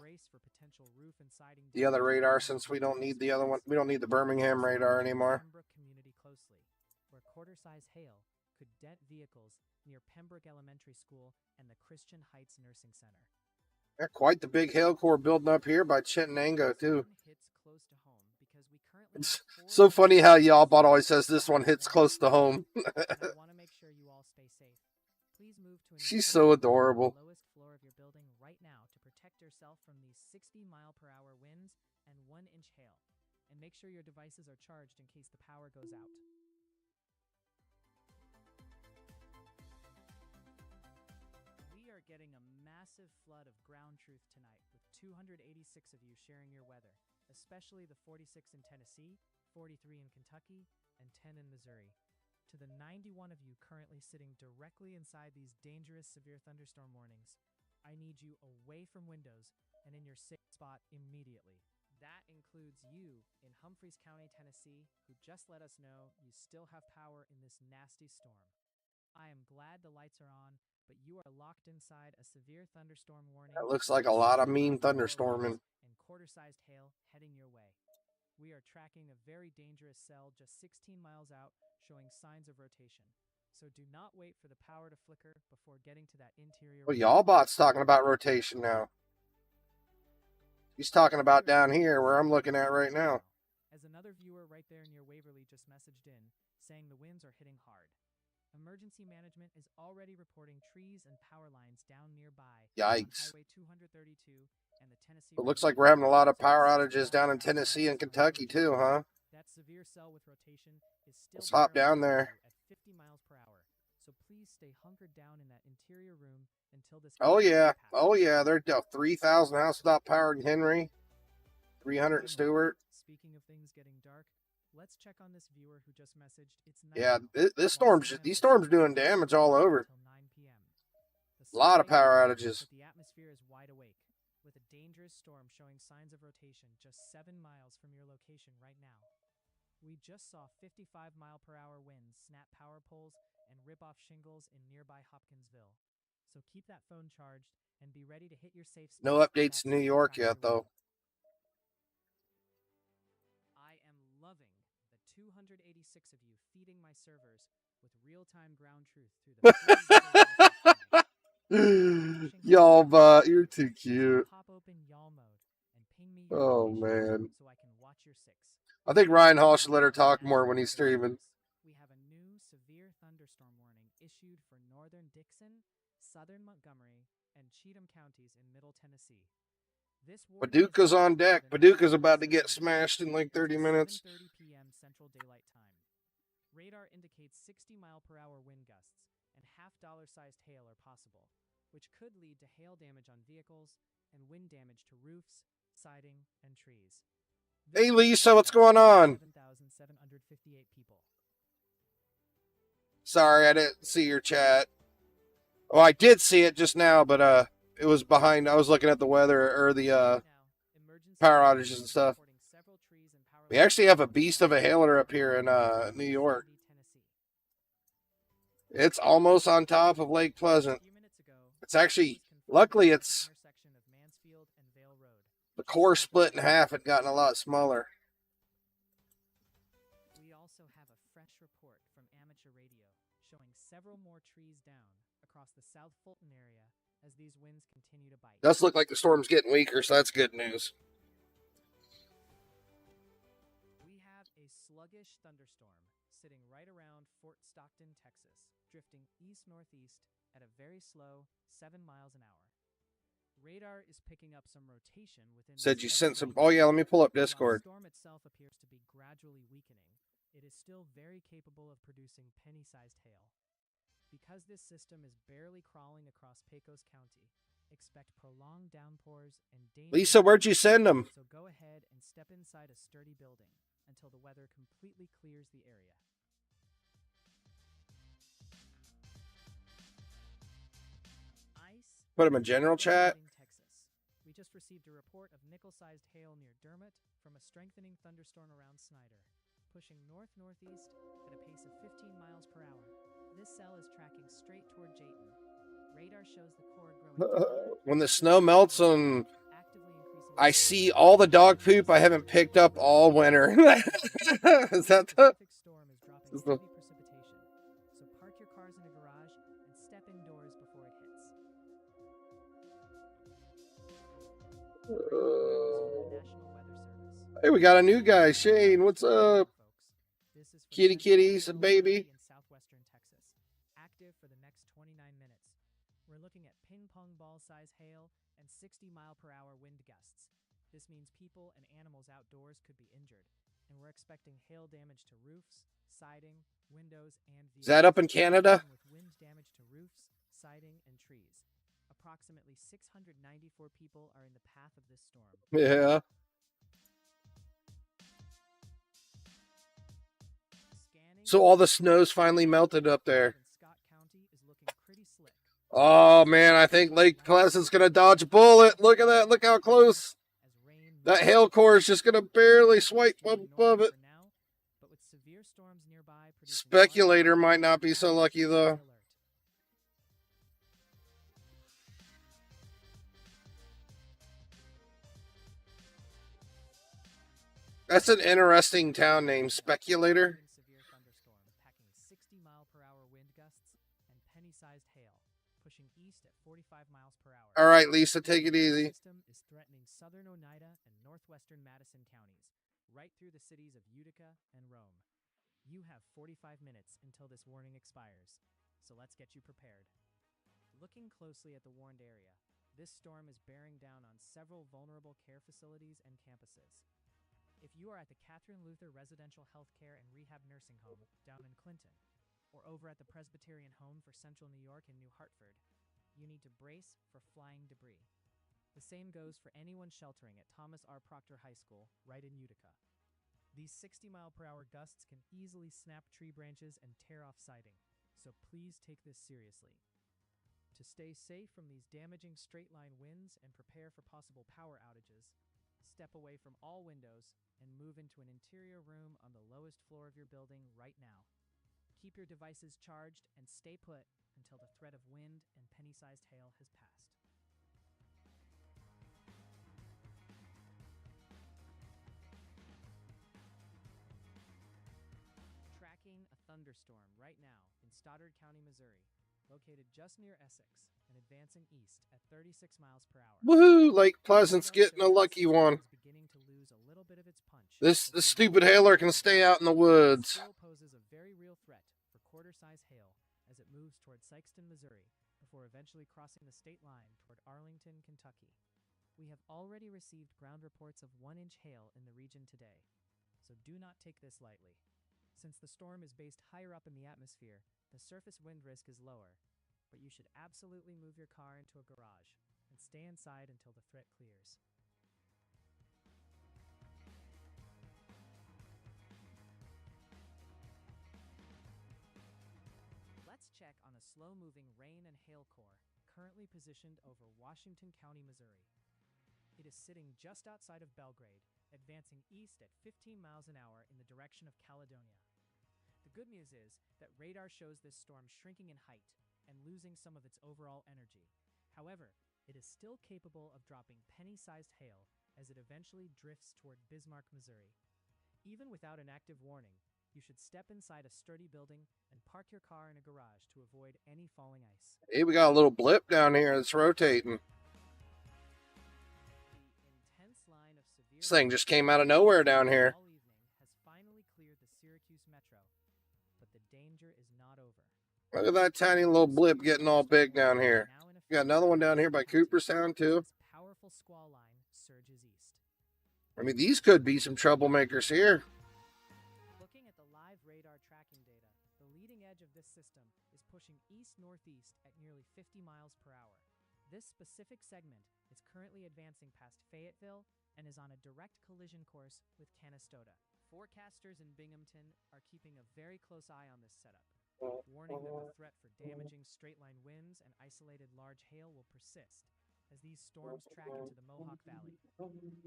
other radar, since we don't need the other one. We don't need the Birmingham radar anymore. Pembroke community closely, where quarter-size hail could dent vehicles near Pembroke Elementary School and the Christian Heights Nursing Center. Yeah, quite the big hail core building up here by Chattanooga, too. It's so funny how y'all bot always says this one hits close to home. She's so adorable. Lowest floor of your building right now to protect yourself from these 60-mile-per-hour winds and 1-inch hail, and make sure your devices are charged in case the power goes out. We are getting a massive flood of ground truth tonight, with 286 of you sharing your weather, especially the 46 in Tennessee, 43 in Kentucky, and 10 in Missouri. To the 91 of you currently sitting directly inside these dangerous severe thunderstorm warnings, I need you away from windows and in your safe spot immediately. That includes you in Humphreys County, Tennessee, who just let us know you still have power in this nasty storm. I am glad the lights are on, but you are locked inside a severe thunderstorm warning. That looks like a lot of mean thunderstorming. And quarter-sized hail heading your way. We are tracking a very dangerous cell just 16 miles out, showing signs of rotation. So do not wait for the power to flicker before getting to that interior. Well, y'all bot's talking about rotation now. He's talking about down here where I'm looking at right now. As another viewer right there near Waverly just messaged in, saying the winds are hitting hard. Emergency management is already reporting trees and power lines down nearby. Yikes. On Highway 232 and the Tennessee. It looks like we're having a lot of power outages down in Tennessee and Kentucky too, huh? That severe cell with rotation is still. Let's hop down there. At 50 miles per hour. So please stay hunkered down in that interior room until this. Oh yeah. Oh yeah. They're 3,000 house without power in Henry. 300 in Stewart. Speaking of things getting dark, let's check on this viewer who just messaged. It's yeah, these storms doing damage all over. A lot of power outages. The atmosphere is wide awake, with a dangerous storm showing signs of rotation just 7 miles from your location right now. We just saw 55-mile-per-hour winds snap power poles and rip off shingles in nearby Hopkinsville. So keep that phone charged and be ready to hit your safe spot. No updates in New York yet, though. I am loving the 286 of you feeding my servers with real-time ground truth through the. Y'all, but you're too cute. Pop open y'all mode and ping me oh man. So I can watch your six. I think Ryan Hall should let her talk more when he's streaming. We have a new severe thunderstorm warning issued for northern Dixon, southern Montgomery, and Cheatham counties in Middle Tennessee. Paducah's on deck. Paducah's about to get smashed in like 30 minutes. 7:30 p.m. Central Daylight Time. Radar indicates 60-mile-per-hour wind gusts and half-dollar-sized hail are possible, which could lead to hail damage on vehicles and wind damage to roofs, siding, and trees. Hey Lisa, what's going on? 7,758 people. Sorry, I didn't see your chat. Oh, I did see it just now, but it was behind. I was looking at the weather or the power outages and stuff. We actually have a beast of a hailer up here in New York. It's almost on top of Lake Pleasant. It's actually, luckily, it's the core split in half and gotten a lot smaller. We also have a fresh report from amateur radio showing several more trees down across the South Fulton area as these winds continue to bite. Does look like the storm's getting weaker, so that's good news. We have a sluggish thunderstorm sitting right around Fort Stockton, Texas, drifting east-northeast at a very slow 7 miles an hour. Radar is picking up some rotation within. Said you sent some. Oh yeah, let me pull up Discord. The storm itself appears to be gradually weakening. It is still very capable of producing penny-sized hail. Because this system is barely crawling across Pecos County, expect prolonged downpours and dangerous. Lisa, where'd you send them? So go ahead and step inside a sturdy building until the weather completely clears the area. Ice. Put them in general chat. Texas. We just received a report of nickel-sized hail near Dermot from a strengthening thunderstorm around Snyder, pushing north-northeast at a pace of 15 miles per hour. This cell is tracking straight toward Jayton. Radar shows the core growing. When the snow melts and I see all the dog poop I haven't picked up all winter. Is that the? Storm is dropping heavy precipitation. So park your cars in a garage and step indoors before it hits. National Weather Service. Hey, we got a new guy, Shane. What's up? This is for Kitty Central kitties, Texas baby. In southwestern Texas, active for the next 29 minutes. We're looking at ping-pong ball-size hail and 60-mile-per-hour wind gusts. This means people and animals outdoors could be injured, and we're expecting hail damage to roofs, siding, windows, and vehicles. Is that up in Canada? With wind damage to roofs, siding, and trees. Approximately 694 people are in the path of this storm. Yeah. So all the snow's finally melted up there. Scott County is looking pretty slick. Oh man, I think Lake Pleasant's gonna dodge a bullet. Look at that. Look how close. That hail core is just gonna barely swipe above it. But with severe storms nearby, Speculator might not be so lucky though. That's an interesting town name, Speculator. Severe thunderstorm packing 60-mile-per-hour wind gusts and penny-sized hail, pushing east at 45 miles per hour. All right, Lisa, take it easy. The system is threatening southern Oneida and northwestern Madison counties, right through the cities of Utica and Rome. You have 45 minutes until this warning expires, so let's get you prepared. Looking closely at the warned area, this storm is bearing down on several vulnerable care facilities and campuses. If you are at the Catherine Luther Residential Healthcare and Rehab Nursing Home down in Clinton, or over at the Presbyterian Home for Central New York in New Hartford, you need to brace for flying debris. The same goes for anyone sheltering at Thomas R. Proctor High School, right in Utica. These 60-mile-per-hour gusts can easily snap tree branches and tear off siding, so please take this seriously. To stay safe from these damaging straight-line winds and prepare for possible power outages, step away from all windows and move into an interior room on the lowest floor of your building right now. Keep your devices charged and stay put until the threat of wind and penny-sized hail has passed. Tracking a thunderstorm right now in Stoddard County, Missouri, located just near Essex and advancing east at 36 miles per hour. Woohoo! Lake Pleasant's getting a lucky one. This stupid hailer can stay out in the woods. Still poses a very real threat for quarter-size hail as it moves toward Sikeston, Missouri, before eventually crossing the state line toward Arlington, Kentucky. We have already received ground reports of 1-inch hail in the region today, so do not take this lightly. Since the storm is based higher up in the atmosphere, the surface wind risk is lower, but you should absolutely move your car into a garage and stay inside until the threat clears. Let's check on a slow-moving rain and hail core currently positioned over Washington County, Missouri. It is sitting just outside of Belgrade, advancing east at 15 miles an hour in the direction of Caledonia. The good news is that radar shows this storm shrinking in height and losing some of its overall energy. However, it is still capable of dropping penny-sized hail as it eventually drifts toward Bismarck, Missouri. Even without an active warning, you should step inside a sturdy building and park your car in a garage to avoid any falling ice. Hey, we got a little blip down here that's rotating. The intense line of severe This thing just came out of nowhere down here. all evening has finally cleared the Syracuse metro, but the danger is not over. Look at that tiny little blip getting all big down here. Now in Got another one down here by Cooperstown too. Powerful squall line surges east. I mean, these could be some troublemakers here. Looking at the live radar tracking data, the leading edge of this system is pushing east-northeast at nearly 50 miles per hour. This specific segment is currently advancing past Fayetteville and is on a direct collision course with Canastota. Forecasters in Binghamton are keeping a very close eye on this setup, warning that the threat for damaging straight-line winds and isolated large hail will persist as these storms track into the Mohawk Valley.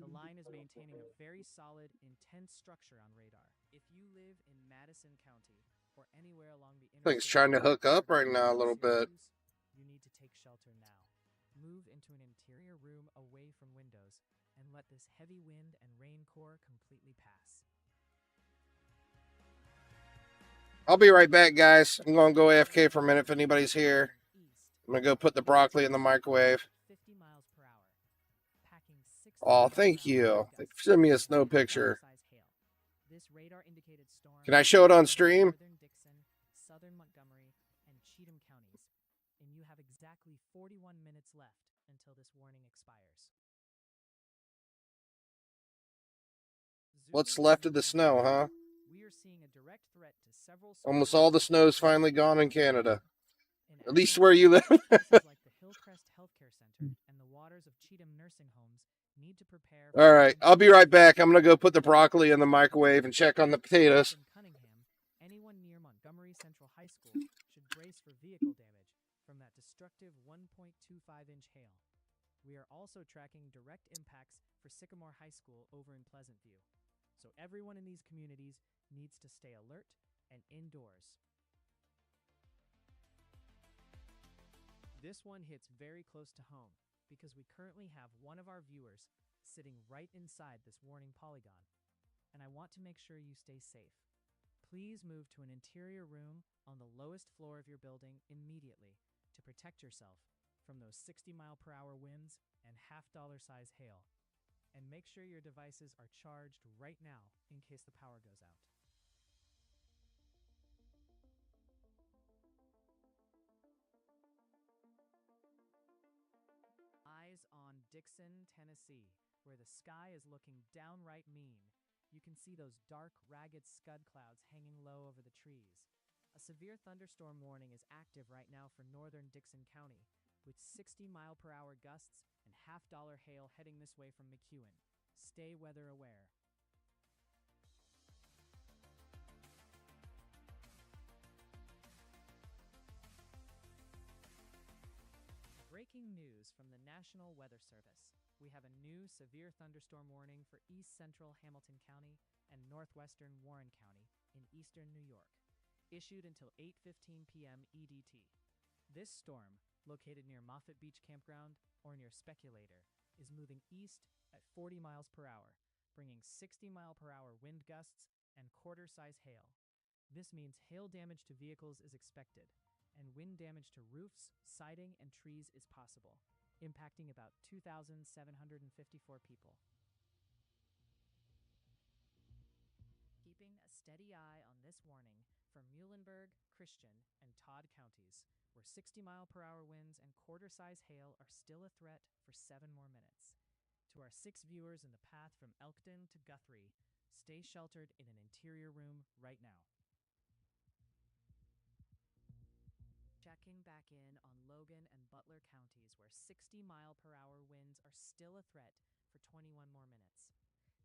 The line is maintaining a very solid, intense structure on radar. If you live in Madison County or anywhere along the I think it's trying to hook up right now a little bit. you need to take shelter now. Move into an interior room away from windows and let this heavy wind and rain core completely pass. I'll be right back, guys. I'm going to go AFK for a minute if anybody's here. I'm going to go put the broccoli in the microwave. 50 miles per hour. Packing 60 Oh, thank you. Send me a snow picture. This radar indicated storm Can I show it on stream? Northern Dixon, Southern Montgomery, and Cheatham counties. And you have exactly 41 minutes left until this warning expires. What's left of the snow, huh? We are seeing a direct threat to several Almost all the snow's finally gone in Canada. At least where you live. places like the Hillcrest Healthcare Center and the waters of Cheatham nursing homes need to prepare. All right, I'll be right back. I'm going to go put the broccoli in the microwave and check on the potatoes. In Cunningham, anyone near Montgomery Central High School should brace for vehicle damage from that destructive 1.25-inch hail. We are also tracking direct impacts for Sycamore High School over in Pleasant View. So everyone in these communities needs to stay alert and indoors. This one hits very close to home because we currently have one of our viewers sitting right inside this warning polygon, and I want to make sure you stay safe. Please move to an interior room on the lowest floor of your building immediately to protect yourself from those 60-mile-per-hour winds and half-dollar size hail. And make sure your devices are charged right now in case the power goes out. Eyes on Dixon, Tennessee, where the sky is looking downright mean. You can see those dark, ragged scud clouds hanging low over the trees. A severe thunderstorm warning is active right now for northern Dixon County, with 60-mile-per-hour gusts and half-dollar hail heading this way from McEwen. Stay weather aware. Breaking news from the National Weather Service. We have a new severe thunderstorm warning for east central Hamilton County and northwestern Warren County in eastern New York, issued until 8:15 p.m. EDT. This storm, located near Moffett Beach Campground or near Speculator, is moving east at 40 miles per hour, bringing 60-mile-per-hour wind gusts and quarter-size hail. This means hail damage to vehicles is expected, and wind damage to roofs, siding, and trees is possible, impacting about 2,754 people. Keeping a steady eye on this warning for Muhlenberg, Christian, and Todd counties, where 60-mile-per-hour winds and quarter-size hail are still a threat for 7 more minutes. To our 6 viewers in the path from Elkton to Guthrie, stay sheltered in an interior room right now. Checking back in on Logan and Butler counties, where 60-mile-per-hour winds are still a threat for 21 more minutes.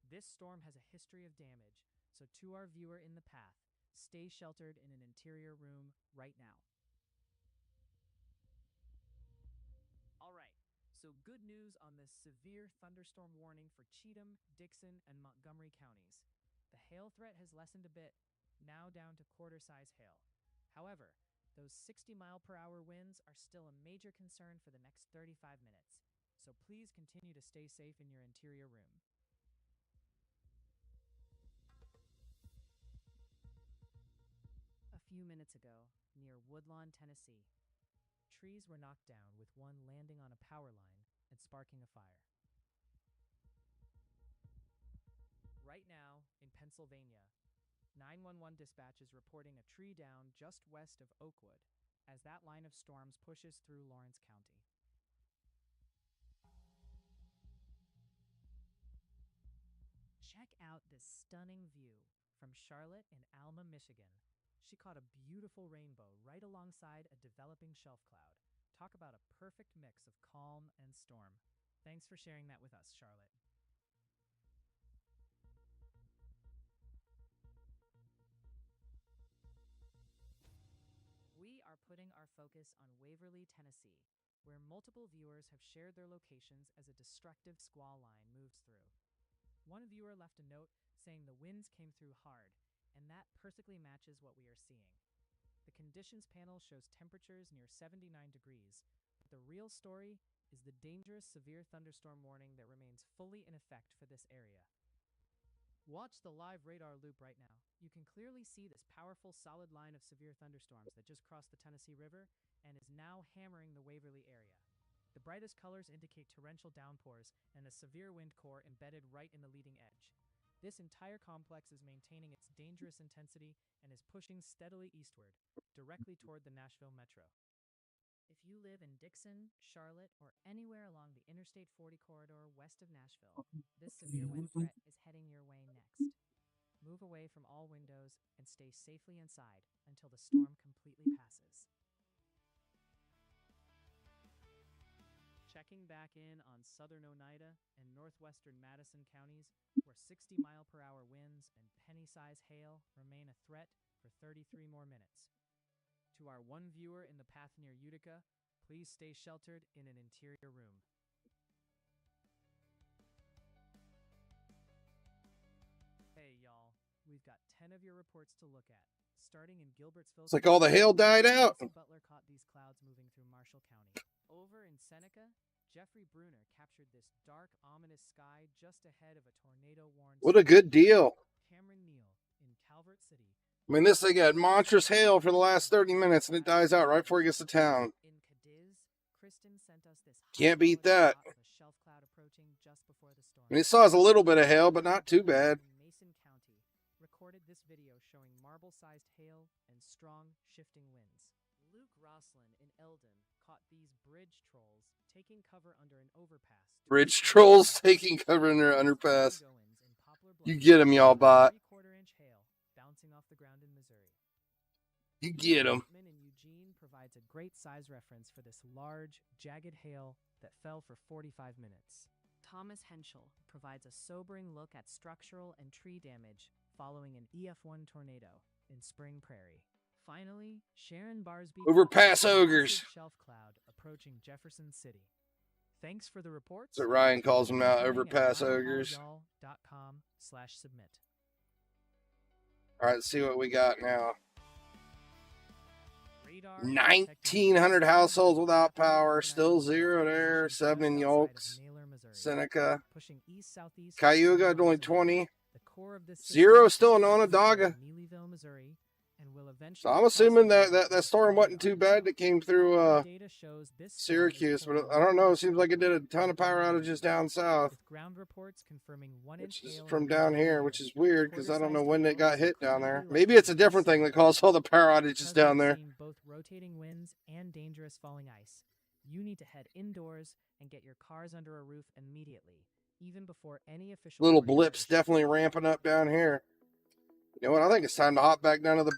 This storm has a history of damage, so to our viewer in the path, stay sheltered in an interior room right now. All right, so good news on this severe thunderstorm warning for Cheatham, Dixon, and Montgomery counties. The hail threat has lessened a bit, now down to quarter-size hail. However, those 60-mile-per-hour winds are still a major concern for the next 35 minutes, so please continue to stay safe in your interior room. A few minutes ago, near Woodlawn, Tennessee, trees were knocked down with one landing on a power line and sparking a fire. Right now, in Pennsylvania, 911 dispatch is reporting a tree down just west of Oakwood as that line of storms pushes through Lawrence County. Check out this stunning view from Charlotte in Alma, Michigan. She caught a beautiful rainbow right alongside a developing shelf cloud. Talk about a perfect mix of calm and storm. Thanks for sharing that with us, Charlotte. We are putting our focus on Waverly, Tennessee, where multiple viewers have shared their locations as a destructive squall line moves through. One viewer left a note saying the winds came through hard, and that perfectly matches what we are seeing. The conditions panel shows temperatures near 79 degrees, but the real story is the dangerous severe thunderstorm warning that remains fully in effect for this area. Watch the live radar loop right now. You can clearly see this powerful solid line of severe thunderstorms that just crossed the Tennessee River and is now hammering the Waverly area. The brightest colors indicate torrential downpours and a severe wind core embedded right in the leading edge. This entire complex is maintaining its dangerous intensity and is pushing steadily eastward, directly toward the Nashville metro. If you live in Dixon, Charlotte, or anywhere along the Interstate 40 corridor west of Nashville, this severe wind threat is heading your way next. Move away from all windows and stay safely inside until the storm completely passes. Checking back in on southern Oneida and northwestern Madison counties, where 60-mile-per-hour winds and penny-size hail remain a threat for 33 more minutes. To our one viewer in the path near Utica, please stay sheltered in an interior room. Hey, y'all. We've got 10 of your reports to look at. Starting in Gilbertsville. It's like all the hail died out. Butler caught these clouds moving through Marshall County. Over in Seneca, Jeffrey Bruner captured this dark, ominous sky just ahead of a tornado-warned... What a good deal. Cameron Neal in Calvert City. I mean, this thing had monstrous hail for the last 30 minutes, and it dies out right before it gets to town. In Cadiz, Kristen sent us this Can't beat that. shot of a shelf cloud approaching just before the storm. And it saw us a little bit of hail, but not too bad. Mason County recorded this video showing marble-sized hail and strong, shifting winds. Luke Roslin in Eldon caught these bridge trolls taking cover under an overpass. Bridge trolls taking cover in their underpass. You get them, y'all bot. 3/4-inch hail bouncing off the ground in Missouri. You get them. In Eugene provides a great size reference for this large, jagged hail that fell for 45 minutes. Thomas Henschel provides a sobering look at structural and tree damage following an EF1 tornado in Spring Prairie. Finally, Sharon Barsby Overpass ogres. Shelf cloud approaching Jefferson City. Thanks for the reports. That's what Ryan calls them now, overpass ogres. .com/submit. All right, let's see what we got now. 1,900 households without power. Still zero there. 7 in Yolks. Seneca. Cayuga, only 20. 0 still in Onondaga. So I'm assuming that storm wasn't too bad that came through Syracuse, but I don't know. It seems like it did a ton of power outages down south, which is from down here, which is weird because I don't know when it got hit down there. Maybe it's a different thing that caused all the power outages down there. Both rotating winds and dangerous falling ice. You need to head indoors and get your cars under a roof immediately, even before any official... Little blips definitely ramping up down here. You know what? I think it's time to hop back down to the...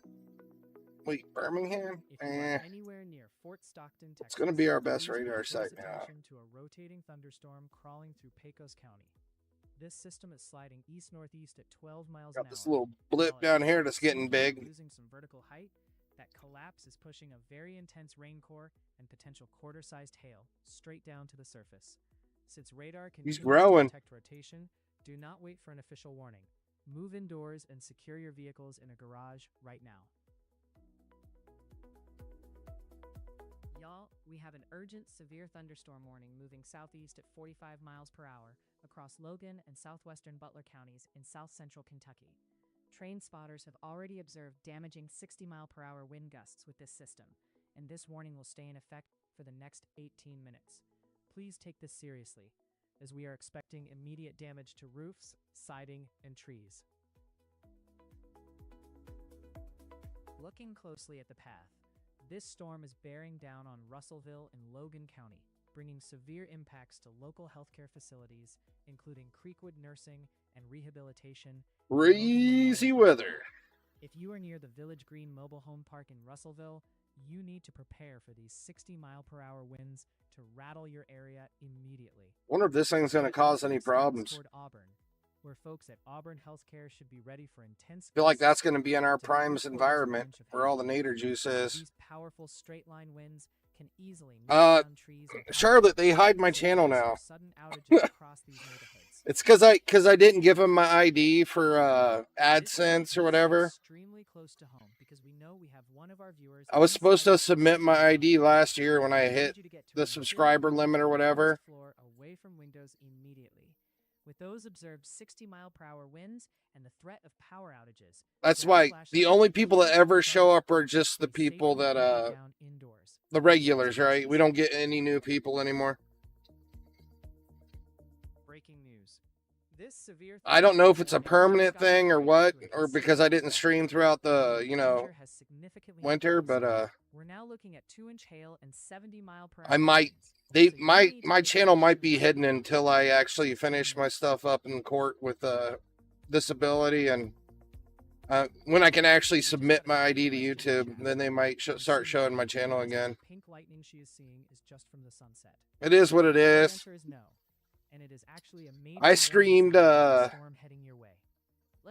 Wait, Birmingham? Anywhere near Fort Stockton, Texas, it's going to be our best radar site now. To a rotating thunderstorm crawling through Pecos County. This system is sliding east-northeast at 12 miles an hour. Got this little blip down here that's getting big. Losing some vertical height. That collapse is pushing a very intense rain core and potential quarter-sized hail straight down to the surface. Since radar can detect rotation, do not wait for an official warning. Move indoors and secure your vehicles in a garage right now. Y'all, we have an urgent severe thunderstorm warning moving southeast at 45 miles per hour across Logan and southwestern Butler counties in south-central Kentucky. Train spotters have already observed damaging 60-mile-per-hour wind gusts with this system, and this warning will stay in effect for the next 18 minutes. Please take this seriously, as we are expecting immediate damage to roofs, siding, and trees. Looking closely at the path, this storm is bearing down on Russellville and Logan County, bringing severe impacts to local healthcare facilities, including Creekwood Nursing and rehabilitation. Crazy weather. If you are near the Village Green Mobile Home Park in Russellville, you need to prepare for these 60-mile-per-hour winds to rattle your area immediately. Wonder if this thing's going to cause any problems. Toward Auburn, where folks at Auburn Healthcare should be ready for intense. I feel like that's going to be in our primes environment where all the nader juice is. These powerful straight-line winds can easily knock down trees and Charlotte, they hide my channel now. sudden outages across these neighborhoods. It's because I didn't give them my ID for AdSense or whatever. Extremely close to home because we know we have one of our viewers. I was supposed to submit my ID last year when I hit the subscriber limit or whatever. Away from windows immediately. With those observed 60-mile-per-hour winds and the threat of power outages. That's why the only people that ever show up are just the people that the regulars, right? We don't get any new people anymore. Breaking news. This severe I don't know if it's a permanent thing or what, or because I didn't stream throughout the, winter, but we're now looking at 2-inch hail and 70-mile-per-hour. I might my channel might be hidden until I actually finish my stuff up in court with disability, and when I can actually submit my ID to YouTube, then they might start showing my channel again. Pink lightning she is seeing is just from the sunset. It is what it is. The answer is no. And it is actually a major I streamed storm heading your way.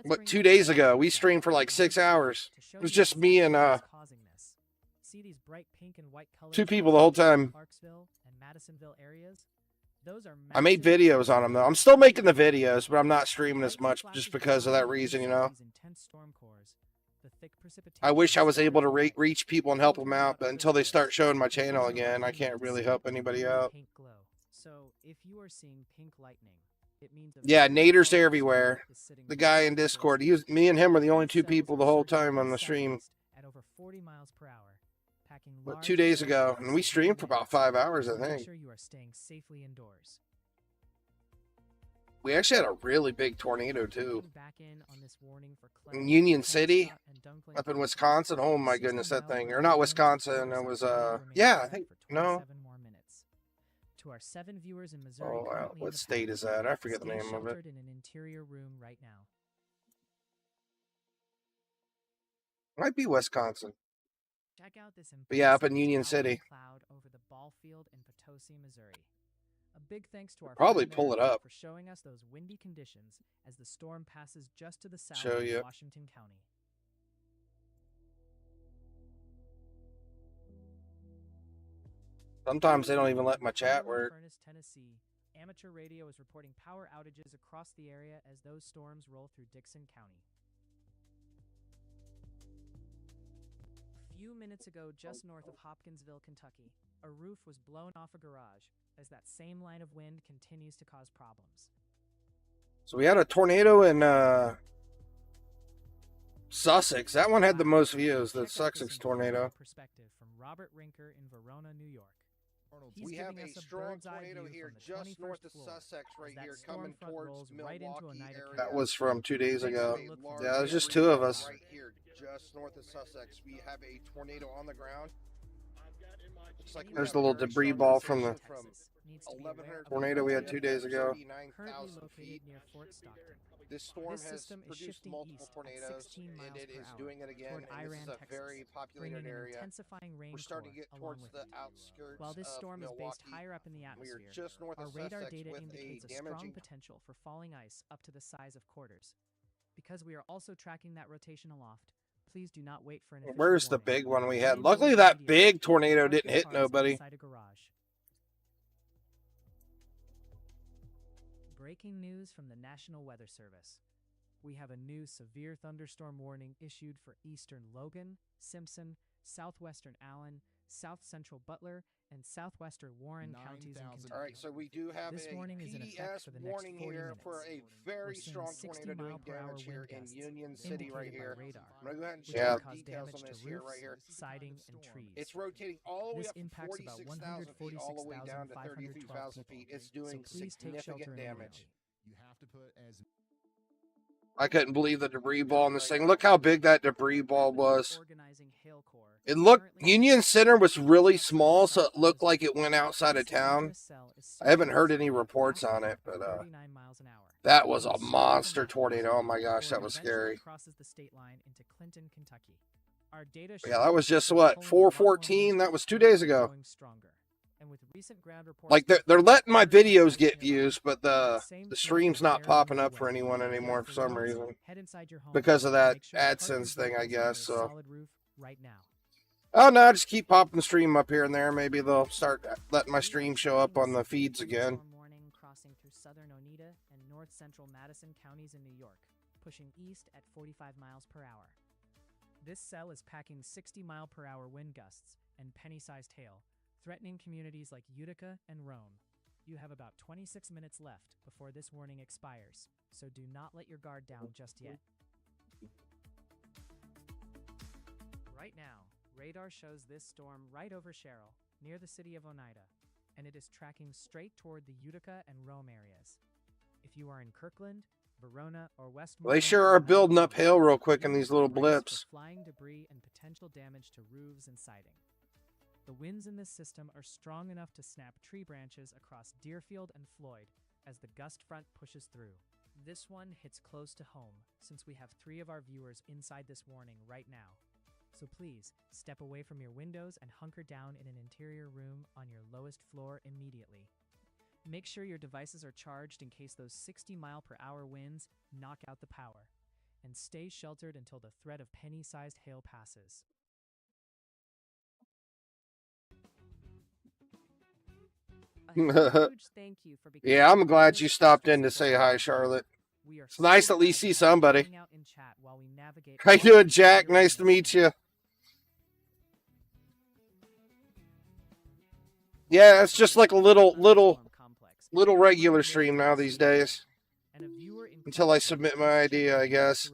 what 2 days ago. We streamed for like 6 hours. It was just me and See these bright pink and white colors 2 people the whole time. Clarksville and Madisonville areas. Those are I made videos on them though. I'm still making the videos, but I'm not streaming as much just because of that reason, I wish I was able to reach people and help them out, but until they start showing my channel again, I can't really help anybody out. Pink glow. So if you are seeing pink lightning, it means Yeah, naders everywhere. The guy in Discord, me and him are the only 2 people the whole time on the stream. At over 40 miles per hour. But 2 days ago, and we streamed for about 5 hours, I think. Make sure you are staying safely indoors. We actually had a really big tornado too. Back in on this warning for In Union City, up in Wisconsin. Oh my goodness, that thing. Or not Wisconsin, it was yeah, I think no. To our 7 viewers in Missouri. Oh wow, what state is that? I forget the name of it. In an interior room right now. Might be Wisconsin. Check out this but yeah, up in Union City. Cloud over the ball field in Potosi, Missouri. A big thanks to our probably pull it up for showing us those windy conditions as the storm passes just to the south of Washington County. Sometimes they don't even let my chat work. Furnace, Tennessee. Amateur radio is reporting power outages across the area as those storms roll through Dixon County. A few minutes ago, just north of Hopkinsville, Kentucky, a roof was blown off a garage as that same line of wind continues to cause problems. So we had a tornado in Sussex. That one had the most views, the Sussex tornado. Perspective from Robert Rinker in Verona, New York. We have a strong tornado here just north of Sussex right here coming towards Milwaukee area. That was from 2 days ago. Yeah, there's just 2 of us. Right here, just north of Sussex, we have a tornado on the ground. Looks like there's a little debris ball from the 1100 tornado we had 2 days ago. This storm has produced multiple tornadoes, and it is doing it again, and this is a very populated area. We're starting to get towards the outskirts While this storm is based Milwaukee. higher up in the atmosphere, We are just north our of radar Sussex data with indicates a strong damaging potential for falling ice up to the size of quarters. Because we are also tracking that rotation aloft, please do not wait for an official Where's the warning. big one we had? Luckily, that big tornado didn't hit Cars nobody. inside a garage. Breaking news from the National Weather Service. We have a new severe thunderstorm warning issued for eastern Logan, Simpson, southwestern Allen, south central Butler, and southwestern Warren counties in Kentucky. All right, so we do have This a warning is in effect for the next warning 40 here minutes. for a very We're seeing strong 60 tornado doing mile per hour damage here wind in gusts Union City right indicated here. by radar, I'm gonna go ahead and which show can the cause details damage on this to here roofs, right here. siding, and trees. It's rotating all the way This up from impacts about 46,000 feet all the way down to 33,000 feet. It's doing so please take shelter significant damage. immediately. You have to put as I couldn't believe the debris ball in this thing. Look how big that debris ball was. Organizing hail core. It looked, Union Center was really small, so it looked like it went outside of town. I haven't heard any reports on it, but 39 miles an hour. That was a monster tornado. Oh my gosh, that was scary. Crosses the state line into Clinton, Kentucky. Our data Yeah, that was just what, 414? That was 2 days ago. And with recent ground reports, Like they're letting my videos get views, but the stream's not popping up for anyone anymore for some reason. Because of that AdSense thing, I guess. So oh no, just keep popping the stream up here and there. Maybe they'll start letting my stream show up on the feeds again. Crossing through southern Oneida and north central Madison counties in New York, pushing east at 45 miles per hour. This cell is packing 60-mile-per-hour wind gusts and penny-sized hail, threatening communities like Utica and Rome. You have about 26 minutes left before this warning expires, so do not let your guard down just yet. Right now, radar shows this storm right over Sherrill, near the city of Oneida, and it is tracking straight toward the Utica and Rome areas. If you are in Kirkland, Verona, or Westmoreland, They sure are building up hail real quick in these little blips. Flying debris and potential damage to roofs and siding. The winds in this system are strong enough to snap tree branches across Deerfield and Floyd as the gust front pushes through. This one hits close to home, since we have 3 of our viewers inside this warning right now. So please, step away from your windows and hunker down in an interior room on your lowest floor immediately. Make sure your devices are charged in case those 60-mile-per-hour winds knock out the power, and stay sheltered until the threat of penny-sized hail passes. A huge thank you for becoming Yeah, I'm glad you stopped in to say hi, Charlotte. It's nice to at least see somebody. How you doing, Jack? Nice to meet you. Yeah, it's just like a little regular stream now these days. Until I submit my ID, I guess.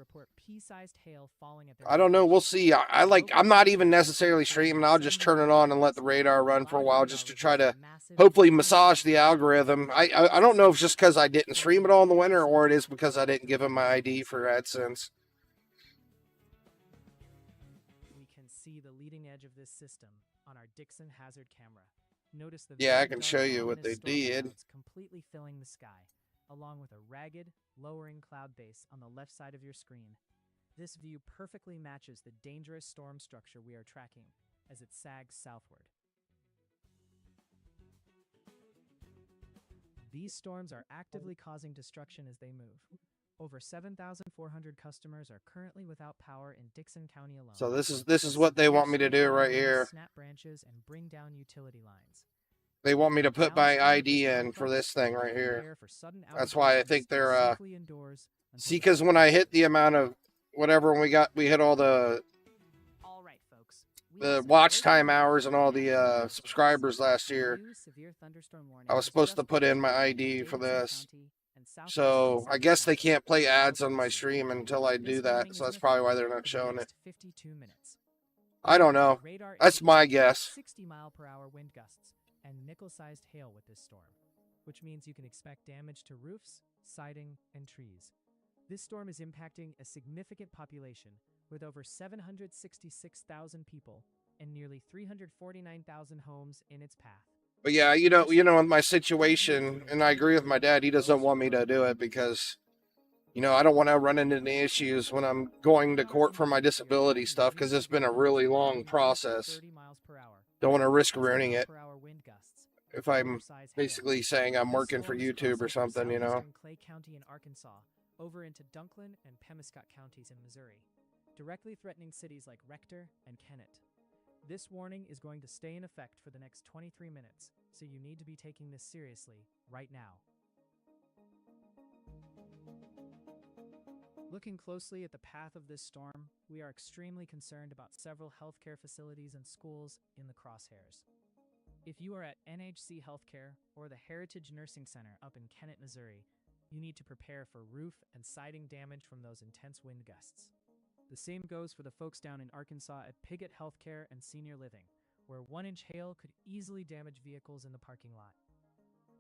I don't know. We'll see. I'm not even necessarily streaming. I'll just turn it on and let the radar run for a while just to try to hopefully massage the algorithm. I don't know if it's just because I didn't stream it all in the winter or it is because I didn't give him my ID for AdSense. We can see the leading edge of this system on our Dixon hazard camera. Notice the Yeah, I can show you what they did. Completely filling the sky, along with a ragged, lowering cloud base on the left side of your screen. This view perfectly matches the dangerous storm structure we are tracking as it sags southward. These storms are actively causing destruction as they move. Over 7,400 customers are currently without power in Dixon County alone. So this is what they want me to do right here. Snap branches and bring down utility lines. They want me to put my ID in for this thing right here. That's why I think they're see, because when I hit the amount of whatever we hit all the watch time hours and all the subscribers last year, I was supposed to put in my ID for this. So I guess they can't play ads on my stream until I do that. So that's probably why they're not showing it. I don't know. That's my guess. 60-mile-per-hour wind gusts and nickel-sized hail with this storm, which means you can expect damage to roofs, siding, and trees. This storm is impacting a significant population with over 766,000 people and nearly 349,000 homes in its path. But yeah, you know, in my situation, and I agree with my dad, he doesn't want me to do it because, you know, I don't want to run into any issues when I'm going to court for my disability stuff because it's been a really long process. Don't want to risk ruining it if I'm basically saying I'm working for YouTube or something, you know. Clay County in Arkansas, over into Dunklin and Pemiscot counties in Missouri, directly threatening cities like Rector and Kennett. This warning is going to stay in effect for the next 23 minutes, so you need to be taking this seriously right now. Looking closely at the path of this storm, we are extremely concerned about several healthcare facilities and schools in the crosshairs. If you are at NHC Healthcare or the Heritage Nursing Center up in Kennett, Missouri, you need to prepare for roof and siding damage from those intense wind gusts. The same goes for the folks down in Arkansas at Piggott Healthcare and Senior Living, where 1-inch hail could easily damage vehicles in the parking lot.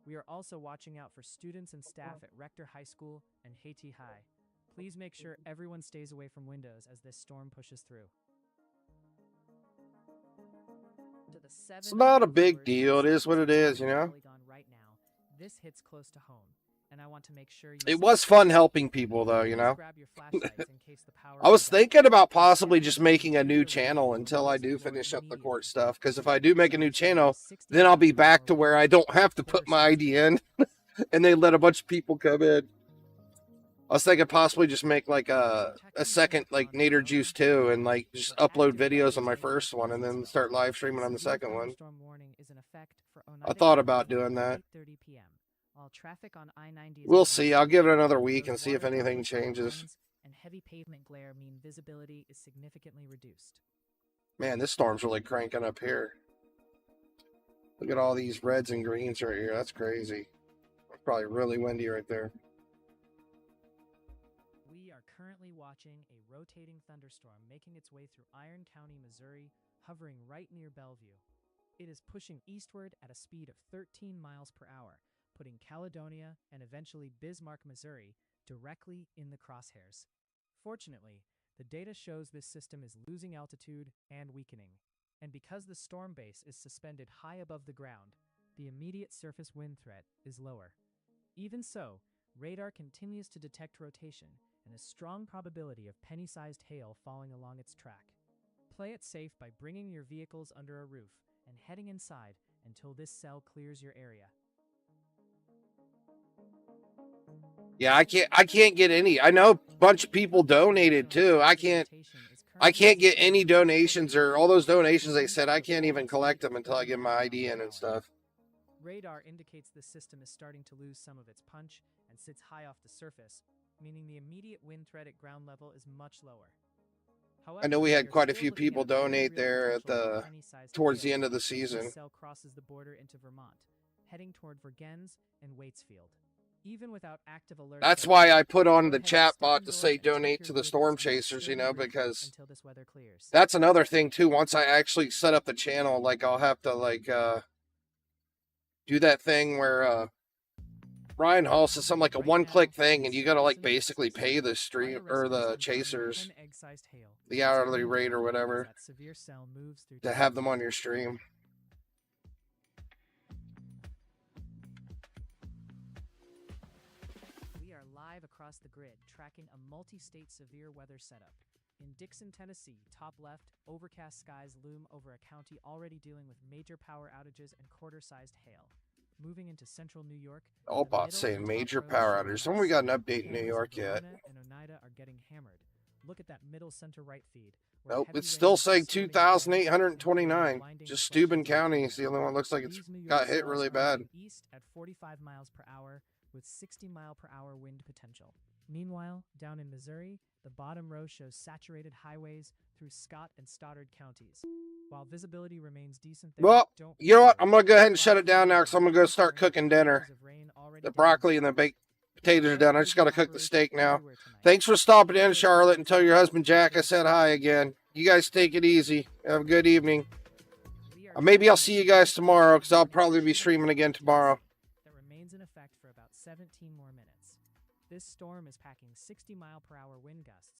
We are also watching out for students and staff at Rector High School and Haiti High. Please make sure everyone stays away from windows as this storm pushes through. It's not a big deal. It is what it is, you know. Right now, this hits close to home, and I want to make sure you It see was fun helping people, though, you Please know. grab your flashlights in case the power I was goes out. thinking about possibly just making a new channel until I do finish up the court stuff. Because if I do make a new channel, then I'll be back to where I don't have to put my ID in, and they let a bunch of people come in. I was thinking possibly just make like a second like Nader Juice 2 and like just upload videos on my first one and then start live streaming on the second one. I thought about doing that. We'll see. I'll give it another week and see if anything changes. And heavy pavement glare mean visibility is significantly reduced. Man, this storm's really cranking up here. Look at all these reds and greens right here. That's crazy. It's probably really windy right there. We are currently watching a rotating thunderstorm making its way through Iron County, Missouri, hovering right near Bellevue. It is pushing eastward at a speed of 13 miles per hour, putting Caledonia and eventually Bismarck, Missouri, directly in the crosshairs. Fortunately, the data shows this system is losing altitude and weakening, and because the storm base is suspended high above the ground, the immediate surface wind threat is lower. Even so, radar continues to detect rotation and a strong probability of penny-sized hail falling along its track. Play it safe by bringing your vehicles under a roof and heading inside until this cell clears your area. Yeah, I can't get any. I know a bunch of people donated too. I can't get any donations or all those donations they said. I can't even collect them until I get my ID in and stuff. Radar indicates the system is starting to lose some of its punch and sits high off the surface, meaning the immediate wind threat at ground level is much lower. However, I know we had quite a few people donate there at towards the end of the season. This cell crosses the border into Vermont, heading toward Vergennes and Waitsfield. Even without active alerts, That's why I put on the chat bot to say donate to the storm chasers, you know, because that's another thing too. Once I actually set up the channel, like I'll have to like do that thing where Ryan Hall says something like a one-click thing, and you gotta like basically pay the stream or the chasers, the hourly rate or whatever, to have them on your stream. Across the grid, tracking a multi-state severe weather setup. In Dixon, Tennessee, top left, overcast skies loom over a county already dealing with major power outages and quarter-sized hail. Moving into central New York, All bots saying major power outages. When we got an update in New York yet? And Oneida are getting hammered. Look at that middle center right feed. Nope, it's still saying 2,829. Just Steuben County is the only one that looks like it's got hit really bad. East at 45 miles per hour with 60-mile-per-hour wind potential. Meanwhile, down in Missouri, the bottom row shows saturated highways through Scott and Stoddard counties. While visibility remains decent there, well, you know what? I'm going to go ahead and shut it down now because I'm going to go start cooking dinner. The broccoli and the baked potatoes are done. I just got to cook the steak now. Thanks for stopping in, Charlotte, and tell your husband Jack I said hi again. You guys take it easy. Have a good evening. Maybe I'll see you guys tomorrow because I'll probably be streaming again tomorrow. 17 more minutes. This storm is packing 60-mile-per-hour wind gusts